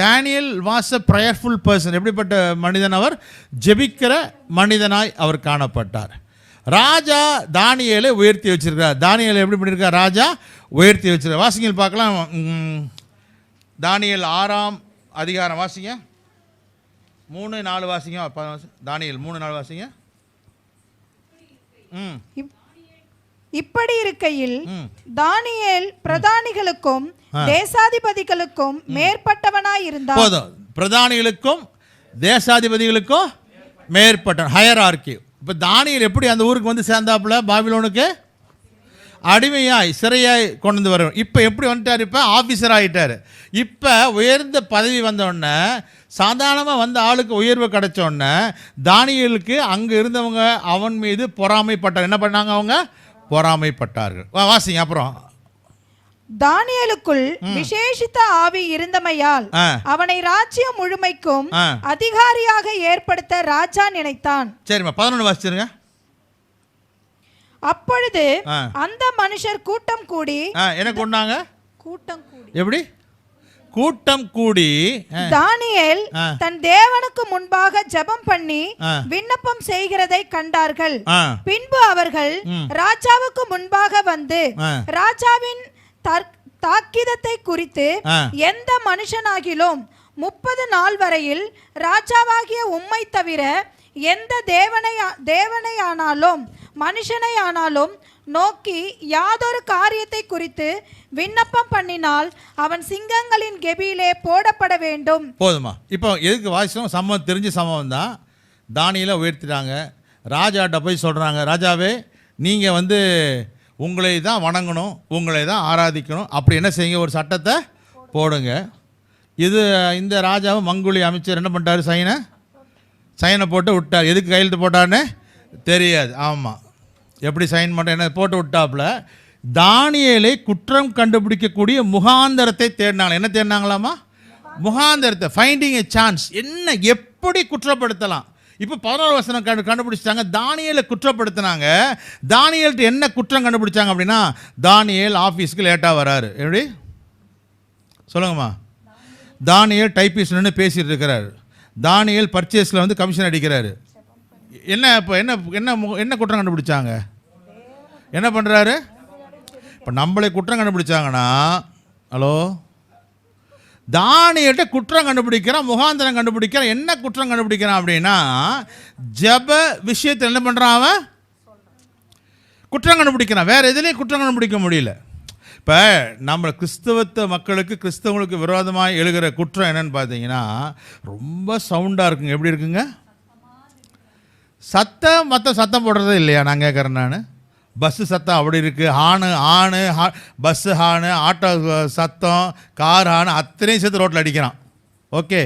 Daniel was a prayerful person. எப்படிப்பட்ட மனிதன்? அவர் ஜெபிக்கிற மனிதனாய் அவர் காணப்பட்டார். ராஜா தானியேலை உயர்த்தி வச்சிருக்கார். தானியேலை எப்படி பண்ணியிருக்கார்? ராஜா உயர்த்தி வச்சிருக்கார். வாசிங்கள் பார்க்கலாம். தானியேல் 6ஆம் அதிகாரம் வாசிங்க, 3-4 வாசிங்க. தானியேல் 3-4 வாசிங்க. இப்படி இருக்கையில் தானியேல் பிரதானிகளுக்கும் தேசாதிபதிகளுக்கும் மேற்பட்டவனாய் இருந்தான். போதும், பிரதானிகளுக்கும் தேசாதிபதிகளுக்கும் மேற்பட்டவன், ஹையரார்கி. இப்போ தானியேல் எப்படி அந்த ஊருக்கு வந்து சேர்ந்தாப்புல? பாபிலோனுக்கு அடிமையாய் சிறையாய் கொண்டு வரும். இப்போ எப்படி வந்துட்டார்? இப்போ ஆஃபீஸர் ஆகிட்டார். இப்போ உயர்ந்த பதவி வந்தோடனே, சாதாரணமாக வந்த ஆளுக்கு உயர்வு கிடைச்சோடனே தானியேலுக்கு அங்கே இருந்தவங்க அவன் மீது பொறாமைப்பட்டார். என்ன பண்ணாங்க? அவங்க பொறாமைப்பட்டார்கள். வாசிங்க அப்புறம். தானியேலுக்குள் விசேஷித்த ஆவி இருந்தமையால் அவனை ராஜ்யம் முழுமைக்கும் அதிகாரியாக ஏற்படுத்த ராஜா நினைத்தான். சரிம்மா, 11 வாசிச்சிருங்க. அப்பொழுது அந்த மனுஷர் கூட்டம் கூடி என்ன கொண்டாங்க? கூட்டம் கூடி. எப்படி? கூட்டம் கூடி தானியேல் தன் தேவனுக்கு முன்பாக ஜெபம் பண்ணி விண்ணப்பம் செய்கிறதை கண்டார்கள். பின்பு அவர்கள் ராஜாவுக்கு முன்பாக வந்து ராஜாவின் தாக்கிதத்தை குறித்து எந்த மனுஷனாகிலும் 30 நாள் வரையில் ராஜாவாகிய உம்மை தவிர எந்த தேவனை ஆனாலும் மனுஷனை ஆனாலும் நோக்கி யாதொரு காரியத்தை குறித்து விண்ணப்பம் பண்ணினால் அவன் சிங்கங்களின் கெபியிலே போடப்பட வேண்டும். போதுமா? இப்போ எதுக்கு வாசிச்சோம்? சம்பவம் தெரிஞ்ச சம்பவம் தான். தானியேலை உயர்த்திட்டாங்க. ராஜாட்ட போய் சொல்கிறாங்க, ராஜாவே நீங்கள் வந்து உங்களை தான் வணங்கணும், உங்களை தான் ஆராதிக்கணும். அப்படி என்ன செய்யுங்க, ஒரு சட்டத்தை போடுங்க. இது இந்த ராஜாவும் மங்குலி அமைச்சர் என்ன பண்ணிட்டாரு, சைனை போட்டு விட்டார். எதுக்கு கையெழுத்து போட்டான்னு தெரியாது. ஆமாம், எப்படி சைன் பண்ண என்ன போட்டு விட்டாப்புல. தானியேலை குற்றம் கண்டுபிடிக்கக்கூடிய முகாந்தரத்தை தேடினாங்க. என்ன தேடினாங்களாமா? முகாந்தரத்தை, ஃபைண்டிங் எ சான்ஸ். என்ன எப்படி குற்றப்படுத்தலாம். இப்போ 11 வசனம் கண்டுபிடிச்சிட்டாங்க. தானியேலை குற்றப்படுத்தினாங்க. தானியேல்கிட்ட என்ன குற்றம் கண்டுபிடிச்சாங்க அப்படின்னா, தானியேல் ஆஃபீஸ்க்கு லேட்டாக வராரு. எப்படி சொல்லுங்கம்மா? தானியேல் டைப்பிஸ்ட் நின்று பேசிகிட்டு இருக்கிறாரு. தானியேல் பர்ச்சேஸில் வந்து கமிஷன் அடிக்கிறாரு. என்ன இப்போ என்ன என்ன என்ன குற்றம் கண்டுபிடிச்சாங்க? என்ன பண்ணுறாரு? இப்போ நம்மளே குற்றம் கண்டுபிடிச்சாங்கன்னா, ஹலோ, தானியேல்கிட்ட குற்றம் கண்டுபிடிக்கிறான், முகாந்திரம் கண்டுபிடிக்கிறான். என்ன குற்றம் கண்டுபிடிக்கிறான் அப்படின்னா, ஜப விஷயத்தில் என்ன பண்ணுறான் அவன்? குற்றம் கண்டுபிடிக்கிறான். வேறு எதுலேயும் குற்றம் கண்டுபிடிக்க முடியல. இப்போ நம்ம கிறிஸ்தவத்தை மக்களுக்கு, கிறிஸ்தவங்களுக்கு விரோதமாக எழுகிற குற்றம் என்னன்னு பார்த்தீங்கன்னா, ரொம்ப சவுண்டாக இருக்குங்க. எப்படி இருக்குங்க? சத்தம் மற்ற சத்தம் போடுறதே இல்லையா? நான் கேட்குறேன். நான் பஸ்ஸு சத்தம் அப்படி இருக்குது, ஆணு பஸ்ஸு ஹானு, ஆட்டோ சத்தம், கார் ஹானு, அத்தனையும் சேர்த்து ரோட்டில் அடிக்கிறான். ஓகே,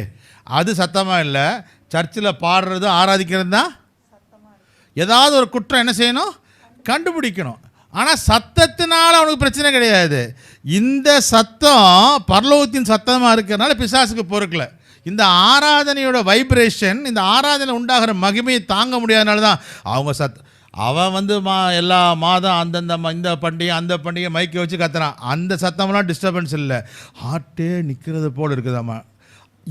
அது சத்தமாக இல்லை. சர்ச்சில் பாடுறது, ஆராதிக்கிறது தான். ஏதாவது ஒரு குற்றம் என்ன செய்யணும்? கண்டுபிடிக்கணும். ஆனால் சத்தத்தினால அவனுக்கு பிரச்சனை கிடையாது. இந்த சத்தம் பரலோகத்தின் சத்தமாக இருக்கிறதுனால பிசாசுக்கு பொறுக்கலை. இந்த ஆராதனையோட வைப்ரேஷன், இந்த ஆராதனை உண்டாகிற மகிமையை தாங்க முடியாதனால தான் அவங்க அவன் வந்து எல்லா மாதம் அந்தந்த இந்த பண்டிகை அந்த பண்டிகை மைக்கை வச்சு கத்துறான். அந்த சத்தம்லாம் டிஸ்டர்பன்ஸ் இல்லை. ஹார்ட்டே நிற்கிறது போல் இருக்குதாம்மா.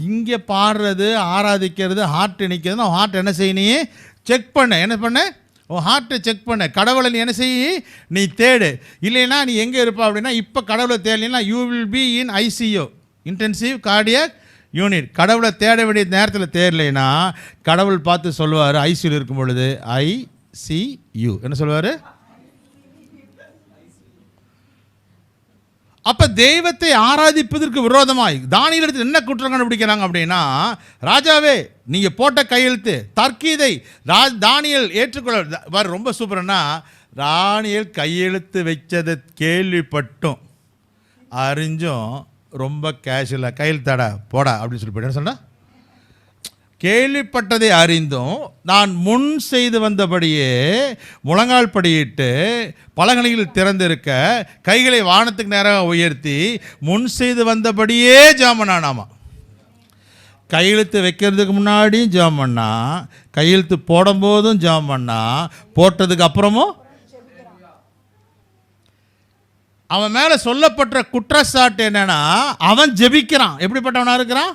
இங்கே பாடுறது, ஆராதிக்கிறது, ஹார்ட்டு நிற்கிறது. ஹார்ட் என்ன செய்யணும்? செக் பண்ண. என்ன பண்ண? உன் ஹார்ட்டை செக் பண்ண. கடவுளை நீ என்ன செய்ய? நீ தேடு. இல்லைன்னா நீ எங்கே இருப்பா அப்படின்னா, இப்போ கடவுளை தேடலைன்னா you will be in ICU, intensive cardiac unit. கடவுளை தேட வேண்டிய நேரத்தில் தேடலைன்னா கடவுள் பார்த்து சொல்லுவார், ICU இருக்கும் பொழுது, ICU என்ன சொல்லுவார்? அப்போ தெய்வத்தை ஆராதிப்பதற்கு விரோதமாய் தானியேல் என்ன குற்றம் கண்டுபிடிக்கிறாங்க அப்படின்னா, ராஜாவே நீங்கள் போட்ட கையெழுத்து தர்க்கீதை தானியேல் ஏற்றுக்கொள்ள. ரொம்ப சூப்பர்னா, தானியேல் கையெழுத்து வச்சதை கேள்விப்பட்டும் அறிஞ்சும் ரொம்ப கேஷுவலாக கையெழுத்தாடா போடா அப்படின்னு சொல்லி போய்ட்டு சொன்னா, கேள்விப்பட்டதை அறிந்தும் நான் முன் செய்து வந்தபடியே முழங்கால் படியிட்டு பலகணிகள் திறந்திருக்க கைகளை வானத்துக்கு நேராக உயர்த்தி முன் செய்து வந்தபடியே ஜாமனானாமா. கையெழுத்து வைக்கிறதுக்கு முன்னாடியும் ஜாம் பண்ணா, கையெழுத்து போடும்போதும் ஜாம் பண்ணா, போட்டதுக்கு அப்புறமும். அவன் மேலே சொல்லப்பட்ட குற்றச்சாட்டு என்னன்னா, அவன் ஜெபிக்கிறான். எப்படிப்பட்டவனா இருக்கிறான்?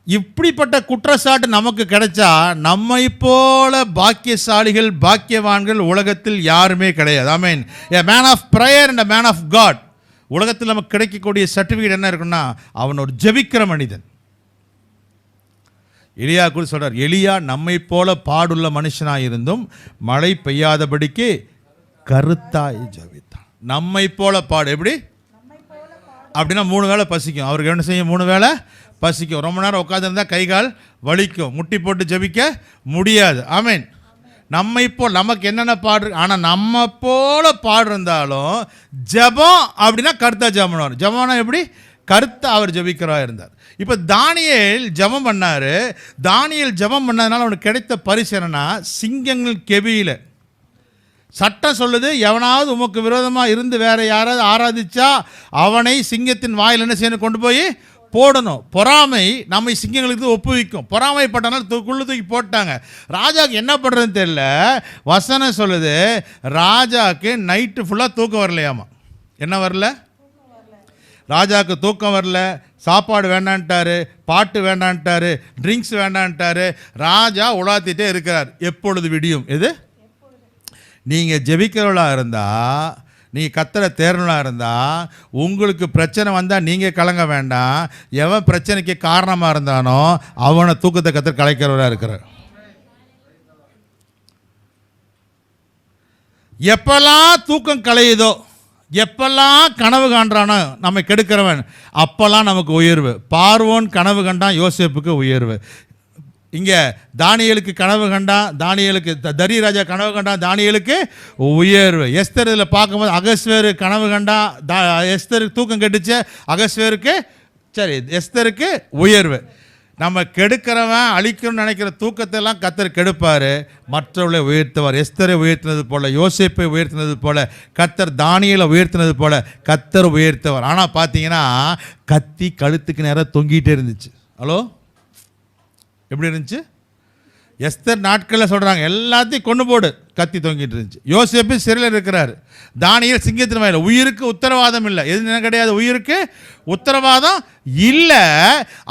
இப்படிப்பட்ட குற்றச்சாட்டு நமக்கு கிடைச்சா நம்மை போல பாக்கியசாலிகள், பாக்கியவான்கள் உலகத்தில் யாருமே கிடையாது. ஐ மீன் a man of prayer and a man of God. உலகத்தில் நமக்கு கிடைக்கக்கூடிய சர்டிஃபிகேட் என்ன இருக்குன்னா, அவன் ஒரு ஜெபிக்கிற மனிதன். எலியா கூட சொல்றார், எலியா நம்மை போல பாடுள்ள மனுஷனாக இருந்தும் மழை பெய்யாதபடிக்கு கருத்தாய் ஜெபித்தான். நம்மை போல பாடு. எப்படி அப்படின்னா 3 வேளை பசிக்கும். அவருக்கு என்ன செய்யும்? 3 வேளை பசிக்கும். ரொம்ப நேரம் உட்காந்துருந்தா கை கால் வலிக்கும், முட்டி போட்டு ஜெபிக்க முடியாது. ஆமீன். நம்மை போல் நமக்கு என்னென்ன பாடு, ஆனால் நம்ம போல பாடு இருந்தாலும் ஜெபம் அப்படின்னா கருத்தா ஜெபம் பண்ணுவார். ஜெபம்னா எப்படி? கருத்தா அவர் ஜெபிக்கிறா இருந்தார். இப்போ தானியேல் ஜெபம் பண்ணார். தானியேல் ஜெபம் பண்ணதுனால அவனுக்கு கிடைத்த பரிசு என்னன்னா, சிங்கங்கள் கெபியில் சட்டம் சொல்லுது, எவனாவது உமக்கு விரோதமாக இருந்து வேற யாராவது ஆராதிச்சா அவனை சிங்கத்தின் வாயில் என்ன செய்யணும்? கொண்டு போய் போடணும். பொறாமை நம்மை சிங்கங்களுக்கு ஒப்புவிக்கும். பொறாமைப்பட்டனால தூக்கி போட்டாங்க. ராஜாவுக்கு என்ன பண்ணுறதுன்னு தெரியல. வசனம் சொல்லுது, ராஜாவுக்கு நைட்டு ஃபுல்லாக தூக்கம் வரலையாமா. என்ன வரல? ராஜாவுக்கு தூக்கம் வரல. சாப்பாடு வேண்டான்ட்டாரு, பாட்டு வேண்டான்ட்டாரு, ட்ரிங்க்ஸ் வேண்டான்ட்டாரு. ராஜா உலாத்திட்டே இருக்கிறார். எப்பொழுது விடியும்? எது? நீங்கள் ஜெபிக்கிறவளாக இருந்தால், நீங்கள் கத்தரை தேர்னலாக இருந்தால், உங்களுக்கு பிரச்சனை வந்தால் நீங்கள் கலங்க வேண்டாம். எவன் பிரச்சனைக்கு காரணமாக இருந்தானோ அவனை தூக்கத்தை கத்தர் கலைக்கிறவராக இருக்கிறார். எப்பெல்லாம் தூக்கம் கலையுதோ, எப்பெல்லாம் கனவு காண்றானோ நம்மை கெடுக்கிறவன், அப்பெல்லாம் நமக்கு உயர்வு. பார்வோன் கனவு கண்டான், யோசேப்புக்கு உயர்வு. இங்கே தானியேலுக்கு கனவு கண்டான், தானியேலுக்கு தரி ராஜா கனவு கண்டான், தானியேலுக்கு உயர்வு. எஸ்தர் இதில் பார்க்கும்போது அகஸ்வேரு கனவு கண்டான், எஸ்தருக்கு தூக்கம் கெட்டுச்சு, அகஸ்வேருக்கு சரி எஸ்தருக்கு உயர்வு. நம்ம கெடுக்கிறவன் அழிக்கணும்னு நினைக்கிற தூக்கத்தெல்லாம் கர்த்தர் கெடுப்பார், மற்றவர்களை உயர்த்துவார். எஸ்தரை உயர்த்தினது போல, யோசேப்பை உயர்த்தினது போல, கர்த்தர் தானியேலை உயர்த்தினது போல கர்த்தர் உயர்த்துவார். ஆனால் பார்த்தீங்கன்னா கத்தி கழுத்துக்கு நேரம் தொங்கிட்டே இருந்துச்சு. ஹலோ, எப்படி இருந்துச்சு? எஸ்தர் நாட்களில் சொல்கிறாங்க எல்லாத்தையும் கொண்டு போடு, கத்தி தொங்கிட்டு இருந்துச்சு. யோசேப்பு சிறையில் இருக்கிறார், தானியேல் சிங்கத்தின் வாயில. உயிருக்கு உத்தரவாதம் இல்லை, எது கிடையாது, உயிருக்கு உத்தரவாதம் இல்லை,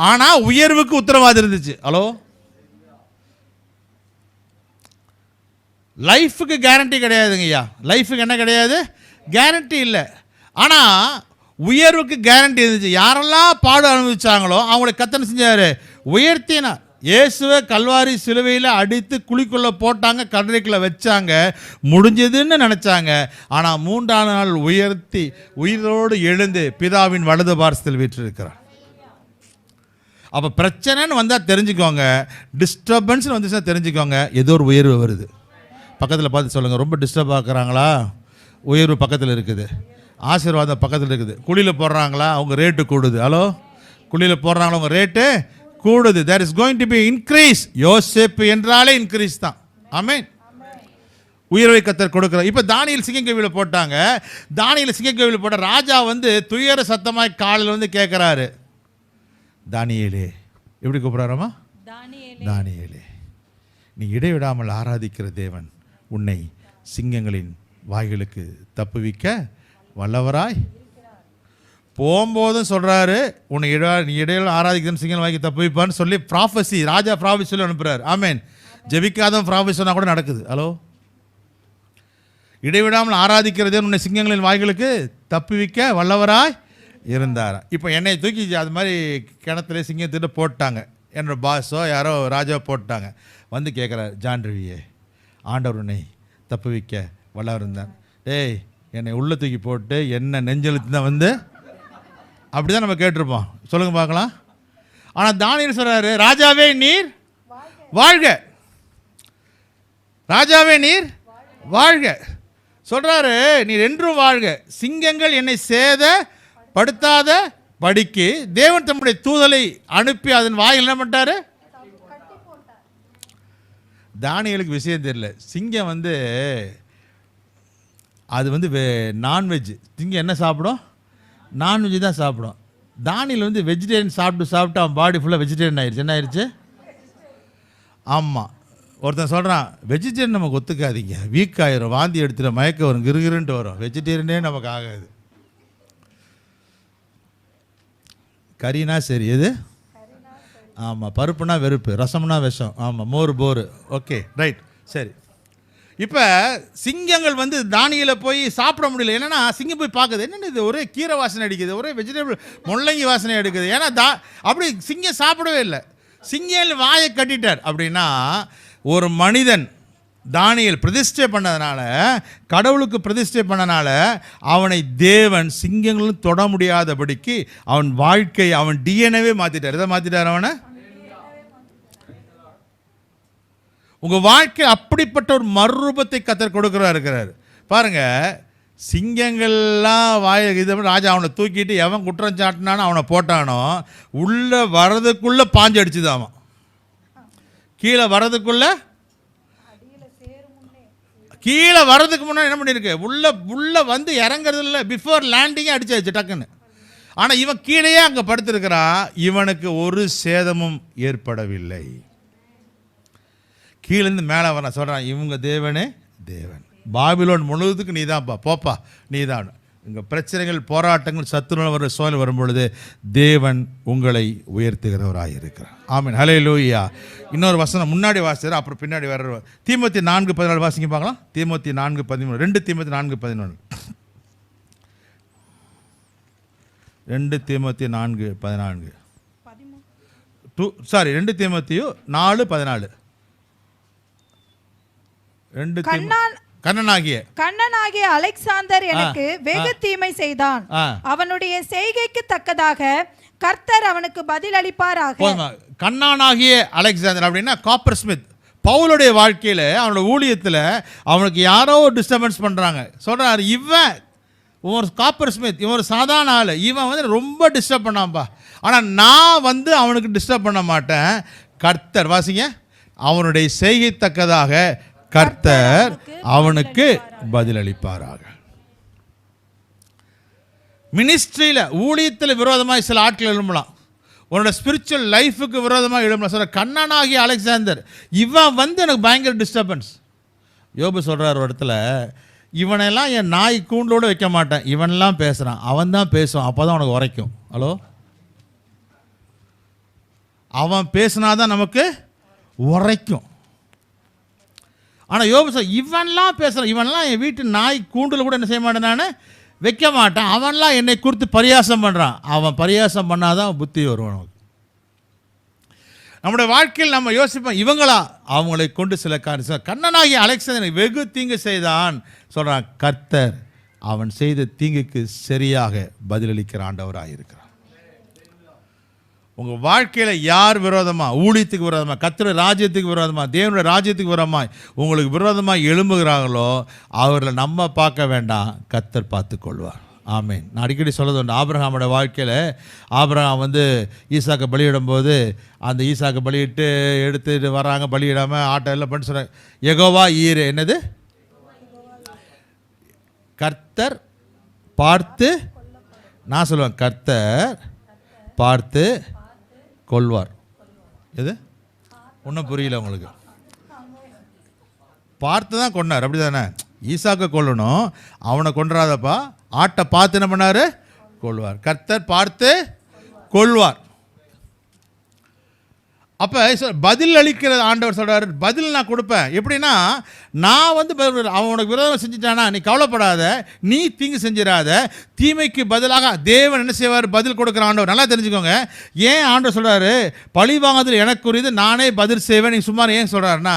ஆனால் உயர்வுக்கு உத்தரவாதம் இருந்துச்சு. ஹலோ, லைஃபுக்கு கேரண்டி கிடையாதுங்க ஐயா. லைஃபுக்கு என்ன கிடையாது? கேரண்டி இல்லை. ஆனால் உயர்வுக்கு கேரண்டி இருந்துச்சு. யாரெல்லாம் பாடு அனுபவிச்சாங்களோ அவங்களை கர்த்தர் செஞ்சார், உயர்த்தினார். இயேசுவை கல்வாரி சிலுவையில் அடித்து குழிக்குள்ளே போட்டாங்க, கடற்கரைக்குள்ளே வச்சாங்க, முடிஞ்சதுன்னு நினச்சாங்க. ஆனால் 3ஆம் நாள் உயர்த்தி உயிரோடு எழுந்து பிதாவின் வலது பார்சத்தில் வீற்றிருக்கிறார். அப்போ பிரச்சனைன்னு வந்தால் தெரிஞ்சுக்கோங்க, டிஸ்டர்பன்ஸ்னு வந்துச்சுன்னா தெரிஞ்சுக்கோங்க, ஏதோ ஒரு உயர்வு வருது. பக்கத்தில் பார்த்து சொல்லுங்கள், ரொம்ப டிஸ்டர்ப் ஆக்குறாங்களா? உயர்வு பக்கத்தில் இருக்குது, ஆசீர்வாதம் பக்கத்தில் இருக்குது. குழியில் போடுறாங்களா? அவங்க ரேட்டு கூடுது. ஹலோ, குழியில் போடுறாங்களா? அவங்க ரேட்டு கூடுது. there is going to be increase. யோசேப்பு என்றாலே இன்க்ரீஸ் தான். ஆமென். உயர்வை கர்த்தர் கொடுக்கிறார். இப்போ தானியேல் சிங்கக்கவியில் போட்டாங்க. தானியேல் சிங்கக்கவியில் போட்ட ராஜா வந்து துயர சத்தமாய் காலையில் வந்து கேட்குறாரு, தானியேலே. எப்படி கூப்பிட்றாராமா? தானியேலே, நீ இடைவிடாமல் ஆராதிக்கிற தேவன் உன்னை சிங்கங்களின் வாய்களுக்கு தப்புவிக்க வல்லவராய். போகும்போதும் சொல்கிறாரு, உன்னை நீ இடையில ஆராதிக்கிறேன் சிங்கல் வாங்கி தப்பு வைப்பான்னு சொல்லி ப்ராஃபஸி, ராஜா ப்ராஃபஸி சொல்லி அனுப்புகிறார். ஆமேன். ஜெபிக்காதவன் ப்ராஃபஸி சொன்னால் கூட நடக்குது. ஹலோ, இடைவிடாமல் ஆராதிக்கிறதே உன்னை சிங்கங்களின் வாய்களுக்கு தப்புவிக்க வல்லவராய் இருந்தார். இப்போ என்னை தூக்கி அது மாதிரி கிணத்துல சிங்கத்திட்ட போட்டாங்க, என்னோட பாஸோ யாரோ ராஜா போட்டாங்க. வந்து கேட்குறாரு, ஜான் ரவியே, ஆண்டவர் உன்னை தப்புவிக்க வல்லவர் இருந்தார். ஏய், என்னை உள்ள தூக்கி போட்டு என்ன நெஞ்செழுத்து தான் வந்து அப்படி தான் நம்ம கேட்டிருப்போம். சொல்லுங்க பார்க்கலாம். ஆனால் தானியேல் சொல்கிறாரு, ராஜாவே நீர் வாழ்க, ராஜாவே நீர் வாழ்க சொல்கிறாரு. நீர் என்றும் வாழ்க, சிங்கங்கள் என்னை சேதப்படுத்தாத படிக்கு தேவன் தம்முடைய தூதலை அனுப்பி அதன் வாயில் என்ன பண்ணிட்டாரு? தானியேலுக்கு விஷயம் தெரியல. சிங்கம் வந்து அது வந்து நான்வெஜ். சிங்கம் என்ன சாப்பிடும்? நான்வெஜ் தான் சாப்பிடும். தானியேல் வந்து வெஜிடேரியன் சாப்பிட்டு அவன் பாடி ஃபுல்லாக வெஜிடேரியன் ஆயிடுச்சு. என்ன ஆயிடுச்சு? ஆமாம். ஒருத்தன் சொல்கிறான், வெஜிடேரியன் நமக்கு ஒத்துக்காதீங்க, வீக் ஆயிரும், வாந்தி எடுத்துகிற மயக்க வரும், கிருகிருன்ட்டு வரும், வெஜிடேரியனே நமக்கு ஆகாது. கறினா சரி, எது? ஆமாம். பருப்புனா வெறுப்பு, ரசம்னா விஷம், ஆமாம், மோர் போர். ஓகே, ரைட், சரி. இப்போ சிங்கங்கள் வந்து தானியேலை போய் சாப்பிட முடியல. என்னென்னா சிங்கம் போய் பார்க்குது, என்னென்ன இது ஒரே கீரை வாசனை அடிக்குது, ஒரே வெஜிடபிள் முள்ளங்கி வாசனை எடுக்குது. ஏன்னா அப்படி சிங்கம் சாப்பிடவே இல்லை. சிங்கம் வாயை கட்டிட்டார். அப்படின்னா ஒரு மனிதன் தானியேல் பிரதிஷ்டை பண்ணதுனால, கடவுளுக்கு பிரதிஷ்டை பண்ணனால அவனை தேவன் சிங்கங்களும் தொட முடியாதபடிக்கு அவன் வாழ்க்கை, அவன் டிஎன்ஏவே மாற்றிட்டார். எதை மாற்றிட்டார்? அவனை. உங்கள் வாழ்க்கை அப்படிப்பட்ட ஒரு மறுரூபத்தை கர்த்தர் இருக்கிறார். பாருங்க, சிங்கங்கள்லாம் இதை ராஜா அவனை தூக்கிட்டு எவன் குற்றம் சாட்டினானோ அவனை போட்டானோ, உள்ளே வரதுக்குள்ளே பாஞ்சு அடிச்சுது. அவன் கீழே வரதுக்குள்ளே, கீழே வரதுக்கு முன்னாடி என்ன பண்ணியிருக்கு? உள்ள வந்து இறங்குறது இல்லை, பிஃபோர் லேண்டிங்கே அடிச்சாச்சு டக்குன்னு. ஆனால் இவன் கீழேயே அங்கே படுத்திருக்கிறான், இவனுக்கு ஒரு சேதமும் ஏற்படவில்லை. கீழேருந்து மேலே வர சொல்கிறான், இவங்க தேவனே தேவன், பாபிலோன் முழுவதுக்கு நீ தான்ப்பா, போப்பா நீ தான். இங்கே பிரச்சனைகள், போராட்டங்கள், சத்துருவ வர சோதனை வரும் பொழுது தேவன் உங்களை உயர்த்துகிறவராக இருக்கிறார். ஆமீன், ஹல்லேலூயா. இன்னொரு வசனம் முன்னாடி வாசிக்கிறார், அப்புறம் பின்னாடி வர தீமோத்தி 4:14 வாசிங்க பார்க்கலாம். தீமோத்தி 4:13, 2 தீமோத்தி 4:11, 2 தீமோத்தி 4:14, 2 தீமோத்தி 4:14. கண்ணனாகிய அலெக்சாந்தர் எனக்கு வெகு தீமை செய்தான். அவனுடைய செய்கைக்கு தக்கதாக கர்த்தர் அவனுக்கு பதில் அளிப்பாராக. கண்ணனாகிய அலெக்சாந்தர் அப்படின்னா காப்பர் ஸ்மித். பவுலுடைய வாழ்க்கையில் அவனோட ஊழியத்தில் அவனுக்கு யாரோ டிஸ்டர்பன்ஸ் பண்ணுறாங்க. சொல்கிறார், இவன் ஒரு காப்பர் ஸ்மித், இவன் ஒரு சாதாரண ஆள், இவன் வந்து ரொம்ப டிஸ்டர்ப் பண்ணாம்பா, ஆனால் நான் வந்து அவனுக்கு டிஸ்டர்ப் பண்ண மாட்டேன். கர்த்தர் வாசிங்க, அவனுடைய செய்கை தக்கதாக கர்த்தர் அவனுக்கு பதிலளிப்பாராக. மினிஸ்ட்ரியில் ஊழியத்தில் விரோதமாக சில ஆட்கள் எழும்பலாம், உன்னோட ஸ்பிரிச்சுவல் லைஃபுக்கு விரோதமாக எழும்பலாம். சொல்ற கண்ணனாகிய அலெக்சாந்தர் இவன் வந்து எனக்கு பயங்கர டிஸ்டர்பன்ஸ். யோபு சொல்கிறார் ஒரு இடத்துல, இவனெல்லாம் என் நாய் கூண்டோடு வைக்க மாட்டேன், இவனெல்லாம் பேசுகிறான், அவன் தான் பேசுவான், அப்போ தான் உனக்கு உரைக்கும். ஹலோ, அவன் பேசினாதான் நமக்கு உரைக்கும். ஆனால் யோபு சொல், இவன்லாம் பேசுகிறான், இவன்லாம் என் வீட்டு நாய் கூண்டில் கூட என்ன செய்ய மாட்டேன், நான் வைக்க மாட்டேன், அவன்லாம் என்னை குறித்து பரியாசம் பண்ணுறான். அவன் பரியாசம் பண்ணாதான் புத்தி வரும் நமக்கு. நம்முடைய வாழ்க்கையில் நம்ம யோசிப்போம், இவங்களா அவங்களை கொண்டு சில காரியம். கண்ணனாகிய அலெக்சாந்தர் வெகு தீங்கு செய்தான் சொல்கிறான், கர்த்தர் அவன் செய்த தீங்குக்கு சரியாக பதிலளிக்கிற ஆண்டவராக இருக்கிறார். உங்கள் வாழ்க்கையில் யார் விரோதமாக, ஊழியத்துக்கு விரோதமாக, கர்த்தருடைய ராஜ்யத்துக்கு விரோதமாக, தேவனுடைய ராஜ்யத்துக்கு விரோதமாக உங்களுக்கு விரோதமாக எழும்புகிறாங்களோ அவர்களை நம்ம பார்க்க வேண்டாம், கர்த்தர் பார்த்து கொள்வார். ஆமேன். நான் அடிக்கடி சொல்கிறது உண்டு, ஆபிரகாமோட வாழ்க்கையில் ஆபிரகாம் வந்து ஈசாக்கை பலியிடும்போது அந்த ஈசாக்கை பலியிட்டு எடுத்துட்டு வராங்க, பலியிடாமல் ஆட்டை எல்லாம் பண்ணி சொல்கிறாங்க, யெகோவா ஈரே, என்னது கர்த்தர் பார்த்து, நான் சொல்லுவேன் கர்த்தர் பார்த்து கொள்வார். எது ஒன்றும் புரியல உங்களுக்கு? பார்த்து தான் கொண்டார், அப்படி தானே? ஈசாக்கை கொல்லணும், அவனை கொன்றாதப்பா, ஆட்டை பார்த்து என்ன பண்ணார், கொள்வார். கர்த்தர் பார்த்து கொள்வார். அப்போ பதில் அளிக்கிற ஆண்டவர் சொல்கிறார், பதில் நான் கொடுப்பேன். எப்படின்னா, நான் வந்து அவனுக்கு விரோதம் செஞ்சுட்டானா நீ கவலைப்படாத, நீ தீங்கு செஞ்சிடாத, தீமைக்கு பதிலாக தேவன் என்ன செய்வார், பதில் கொடுக்குற ஆண்டவர். நல்லா தெரிஞ்சுக்கோங்க. ஏன் ஆண்டவர் சொல்கிறாரு பழி வாங்குதல் எனக்குரியது, நானே பதில் செய்வேன், நீங்கள் சும்மா ஏன் சொல்கிறாருன்னா,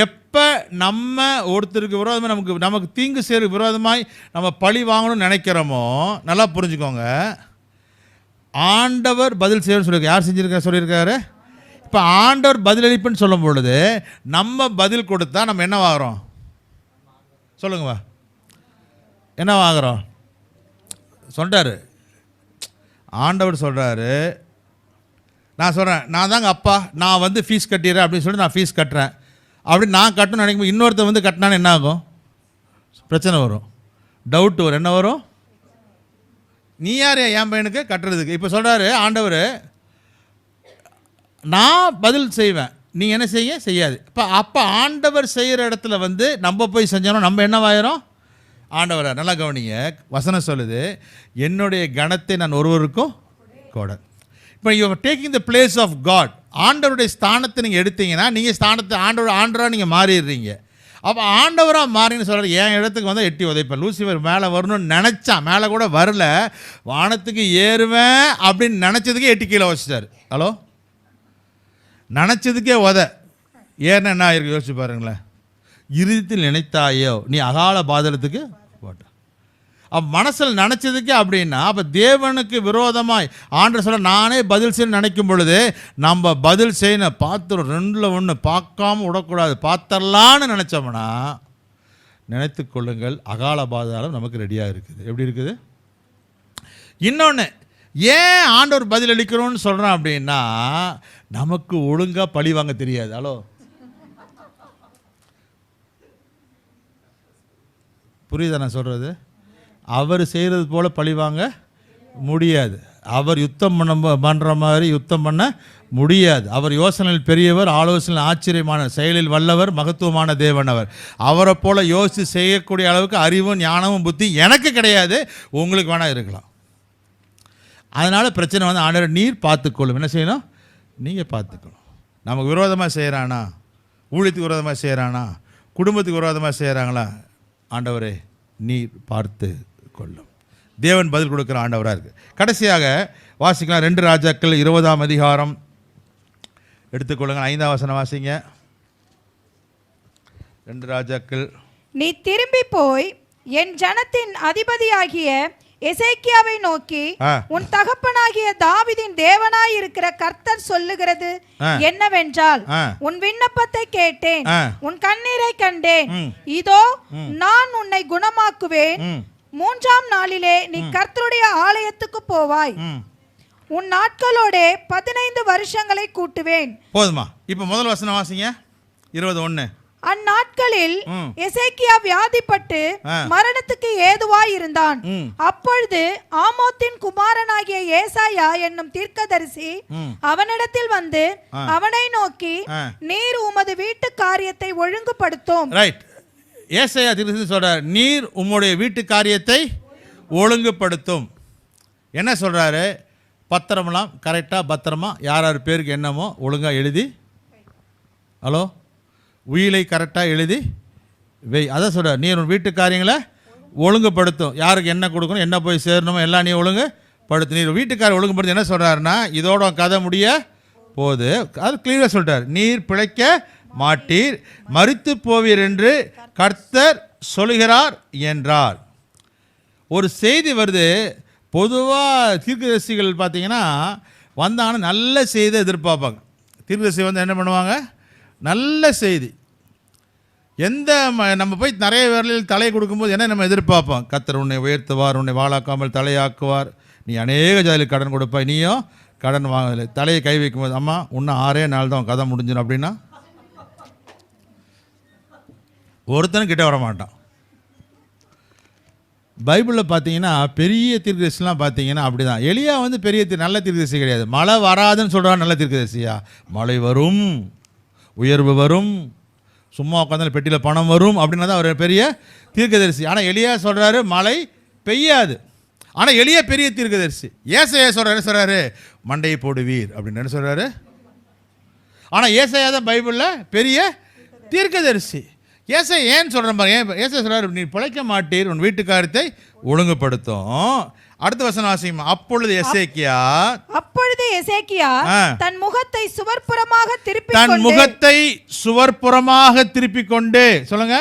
எப்போ நம்ம ஒருத்தருக்கு விரோதமாக நமக்கு தீங்கு செய்கிற விரோதமாய் நம்ம பழி வாங்கணும்னு நினைக்கிறோமோ, நல்லா புரிஞ்சுக்கோங்க, ஆண்டவர் பதில் செய்யணும்னு சொல்லியிருக்காரு. யார் செஞ்சுருக்காரு சொல்லியிருக்காரு? இப்போ ஆண்டவர் பதிலளிப்புன்னு சொல்லும் பொழுது நம்ம பதில் கொடுத்தா நம்ம என்ன வாங்குறோம் சொல்லுங்கப்பா, என்ன வாங்குறோம்? சொல்கிறாரு ஆண்டவர், சொல்கிறாரு, நான் சொல்கிறேன், நான் தாங்க அப்பா, நான் வந்து ஃபீஸ் கட்டிடுறேன் அப்படின்னு சொல்லி நான் ஃபீஸ் கட்டுறேன். அப்படி நான் கட்டணும்னு நினைக்கும் இன்னொருத்தர் வந்து கட்டினான்னு என்ன ஆகும்? பிரச்சனை வரும், டவுட் வரும். என்ன வரும்? நீ யார் என் பையனுக்கு கட்டுறதுக்கு? இப்போ சொல்கிறாரு ஆண்டவர், நான் பதில் செய்வேன், நீ என்ன செய்யாது. அப்போ ஆண்டவர் செய்கிற இடத்துல வந்து நம்ம போய் செஞ்சோம், நம்ம என்னவாயிரும்? ஆண்டவரை. நல்லா கவனிங்க, வசனம் சொல்லுது, என்னுடைய கணத்தை நான் ஒருவருக்கும் கூட. இப்போ you taking the place of God. ஆண்டவருடைய ஸ்தானத்தை நீங்கள் எடுத்தீங்கன்னா நீங்கள் ஸ்தானத்தை ஆண்டவராக நீங்கள் மாறிடுறீங்க. அப்போ ஆண்டவராக மாறின்னு சொல்கிறார், என் இடத்துக்கு வந்து எட்டி உதைப்பேன். லூசிஃபர் மேலே வரணும்னு நினச்சான், மேலே கூட வரல, வானத்துக்கு ஏறுவேன் அப்படின்னு நினச்சதுக்கே எட்டி கீழே வச்சிட்டார். ஹலோ, நினச்சதுக்கே ஏன்னா என்ன ஆயிருக்கு யோசிச்சு பாருங்களேன். இறுதியில் நினைத்தாயோ நீ அகால பாதளத்துக்கு போட்ட. அப்போ மனசில் நினச்சதுக்கே அப்படின்னா, அப்போ தேவனுக்கு விரோதமாய் ஆண்டவர் சொல்ல நானே பதில் செய்யணும்னு நினைக்கும் பொழுது நம்ம பதில் செய்யணும். பார்த்துரும், ரெண்டில் ஒன்று பார்க்காம விடக்கூடாது, பார்த்துடலான்னு நினச்சோம்னா நினைத்து கொள்ளுங்கள், அகால பாதாளம் நமக்கு ரெடியாக இருக்குது. எப்படி இருக்குது? இன்னொன்று, ஏன் ஆண்டவர் பதில் அளிக்கிறோன்னு சொல்கிறோம் அப்படின்னா, நமக்கு ஒழுங்காக பழி வாங்க தெரியாது. ஹலோ, புரியுதா நான் சொல்கிறது? அவர் செய்கிறது போல் பழி வாங்க முடியாது. அவர் யுத்தம் பண்ணுற மாதிரி யுத்தம் பண்ண முடியாது. அவர் யோசனையில் பெரியவர், ஆலோசனையில் ஆச்சரியமான, செயலில் வல்லவர், மகத்துவமான தேவன் அவர். அவரை போல் யோசித்து செய்யக்கூடிய அளவுக்கு அறிவும் ஞானமும் புத்தி எனக்கு கிடையாது, உங்களுக்கு வேணால் இருக்கலாம். அதனால் பிரச்சனை வந்து ஆண்டவர் நீர் பார்த்துக்கொள்ளும். என்ன செய்யணும்? நீங்கள் பார்த்துக்கணும். நமக்கு விரோதமாக செய்கிறானா, ஊழியத்துக்கு விரோதமாக செய்கிறானா, குடும்பத்துக்கு விரோதமாக செய்கிறாங்களா, ஆண்டவரே நீர் பார்த்து கொள்ளும். தேவன் பதில் கொடுக்குற ஆண்டவராக இருக்குது. கடைசியாக வாசிக்கலாம் 2 ராஜாக்கள் 20ஆம் அதிகாரம் எடுத்துக்கொள்ளுங்கள். 5ஆம் வசனம் வாசிங்க. 2 ராஜாக்கள் நீ திரும்பி போய் என் ஜனத்தின் அதிபதியாகிய எசேக்கியாவை நோக்கி, உன் தகப்பனாகிய தாவீதின் தேவனாய் இருக்கிற கர்த்தர் சொல்லுகிறது என்னவென்றால், உன் விண்ணப்பத்தை கேட்டேன், உன் கண்ணீரை கண்டேன், இதோ நான் உன்னை குணமாக்குவேன். 3ஆம் நாளிலே நீ கர்த்தருடைய ஆலயத்துக்கு போவாய். உன் நாட்களோட 15 வருஷங்களை கூட்டுவேன். போதுமா? இப்ப முதல் வசனம் வாசிங்க, 21. அந்நாட்களில் எசேக்கியா வியாதிப்பட்டு மரணத்துக்கு ஏதுவாய் இருந்தான். அப்பொழுது ஆமோத்தின் குமாரனாகிய ஏசாயா என்னும் தீர்க்கதரிசி அவனிடத்தில் வந்து அவனை நோக்கி, நீர் உமது வீட்டு காரியத்தை ஒழுங்குபடுத்தும். ரைட். ஏசாயா தீர்க்கதரிசி சொல்றார், நீர் உம்முடைய வீட்டு காரியத்தை ஒழுங்குபடுத்தும். என்ன சொல்றாரு? பத்திரமெல்லாம் கரெக்டாக பத்திரமா யார் யார் பேருக்கு என்னமோ ஒழுங்காக எழுதி, ஹலோ, உயிலை கரெக்டாக எழுதி வெய். அதான் சொல்கிறார், நீ உன் வீட்டு காரியங்களை ஒழுங்குபடுத்தும். யாருக்கு என்ன கொடுக்கணும், என்ன போய் சேரணுமோ எல்லாம் நீ ஒழுங்குபடுத்து. நீ வீட்டுக்காரர் ஒழுங்குபடுத்து. என்ன சொல்கிறாருன்னா, இதோட கதை முடிய போது அது கிளியராக சொல்கிறார். நீர் பிழைக்க மாட்டீர், மரித்து போவீர் என்று கர்த்தர் சொல்கிறார் என்றார். ஒரு செய்தி வருது. பொதுவாக தீர்க்கதரிசிகள் பார்த்தீங்கன்னா வந்தாங்கன்னா நல்ல செய்தியை எதிர்பார்ப்பாங்க. தீர்க்கதரிசி வந்து என்ன பண்ணுவாங்க? நல்ல செய்தி. நம்ம போய் நிறைய வேலையில் தலை கொடுக்கும்போது என்ன நம்ம எதிர்பார்ப்போம்? கர்த்தர் உன்னை உயர்த்துவார், உன்னை வாழாக்காமல் தலையாக்குவார், நீ அநேக ஜாதியில் கடன் கொடுப்பாய், நீயும் கடன் வாங்கலை. தலையை கை வைக்கும்போது, அம்மா இன்னும் 6 நாள் தான் கதை முடிஞ்சிடும் அப்படின்னா ஒருத்தனும் கிட்ட வர மாட்டான். பைபிளில் பார்த்தீங்கன்னா பெரிய தீர்க்கதரிசிலாம் பார்த்தீங்கன்னா அப்படி தான். எலியா வந்து பெரிய நல்ல தீர்க்கதரிசி கிடையாது. மழை வராதுன்னு சொல்கிறான் நல்ல தீர்க்கதரிசியா? மழை வரும், உயர்வு வரும், சும்மா உட்காந்து பெட்டியில் பணம் வரும் அப்படின்னா தான் அவர் பெரிய தீர்க்கதரிசி. ஆனால் எலியா சொல்கிறாரு மழை பெய்யாது. ஆனால் எலியா பெரிய தீர்க்கதரிசி. ஏசாயா சொல்கிறாரு மண்டையை போடுவீர் அப்படின்னு என்ன சொல்கிறாரு? ஆனால் ஏசாயா தான் பைபிளில் பெரிய தீர்க்கதரிசி. ஏசாயா ஏன் சொல்கிறேன் பாருங்க. ஏசாயா சொல்கிறாரு, நீ பிழைக்க மாட்டீர், உன் வீட்டு காரியத்தை ஒழுங்குபடுத்தும். அடுத்த வசனம் வாசிங்க. அப்பொழுது எசேக்கியா தன் முகத்தை சுவர்புறமாக திருப்பிக் கொண்டு சொல்லுங்க,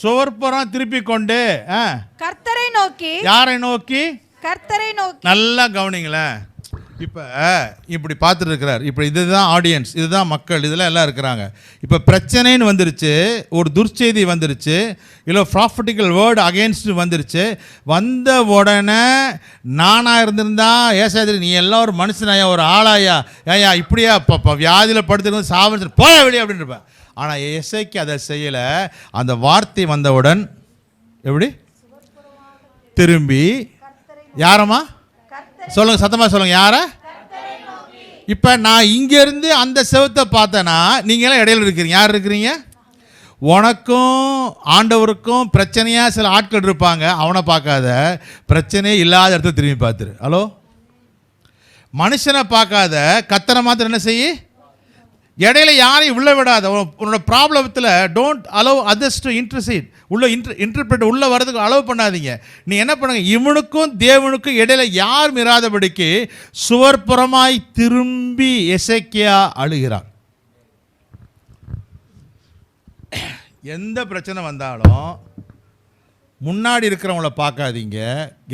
சுவர்புறம் திருப்பிக் கொண்டு கர்த்தரை நோக்கி. யாரை நோக்கி? கர்த்தரை நோக்கி. நல்லா கவனிங்களேன். இப்போ இப்படி பார்த்துட்டு இருக்கிறார். இப்போ இதுதான் ஆடியன்ஸ், இதுதான் மக்கள், இதெல்லாம் எல்லாம் இருக்கிறாங்க. இப்போ பிரச்சனைன்னு வந்துருச்சு, ஒரு துர்ச்செய்தி வந்துருச்சு, இல்லை ப்ராஃபிட்டிக்கல் வேர்டு அகெயின்ஸ்ட் வந்துருச்சு. வந்த உடனே நானாக இருந்திருந்தா ஏசாயா நீ எல்லாம் ஒரு மனுஷனாயா, ஒரு ஆளாயா, ஏயா இப்படியா வியாதியில் படுத்துருந்து சாவன் போய வெளியே அப்படின்னு இருப்பேன். ஆனால் எசேக்கியா அதை செய்யலை. அந்த வார்த்தை வந்தவுடன் எப்படி திரும்பி, யாரம்மா சொல்லுங்க, சத்தமாக சொல்லுங்க, யார? இப்போ நான் இங்கேருந்து அந்த செவத்தை பார்த்தேன்னா நீங்களாம் இடையில இருக்கிறீங்க. யார் இருக்கிறீங்க? உனக்கும் ஆண்டவருக்கும் பிரச்சனையாக சில ஆட்கள் இருப்பாங்க. அவனை பார்க்காத, பிரச்சனையே இல்லாத இடத்துல திரும்பி பார்த்துரு. ஹலோ, மனுஷனை பார்க்காத, கர்த்தரை மாத்திரம் என்ன செய்ய? இடையில யாரையும் உள்ள விடாத. உன்னோட ப்ராப்ளத்தில் don't allow others to intercede. Interpret உள்ள வரதுக்கு அலோவ் பண்ணாதீங்க. நீ என்ன பண்ணுங்க, இவனுக்கும் தேவனுக்கும் இடையில யாரும் இராதபடிக்கு சுவர்புறமாய் திரும்பி எசேக்கியா அழுகிறான். எந்த பிரச்சனை வந்தாலும் முன்னாடி இருக்கிறவங்கள பார்க்காதீங்க,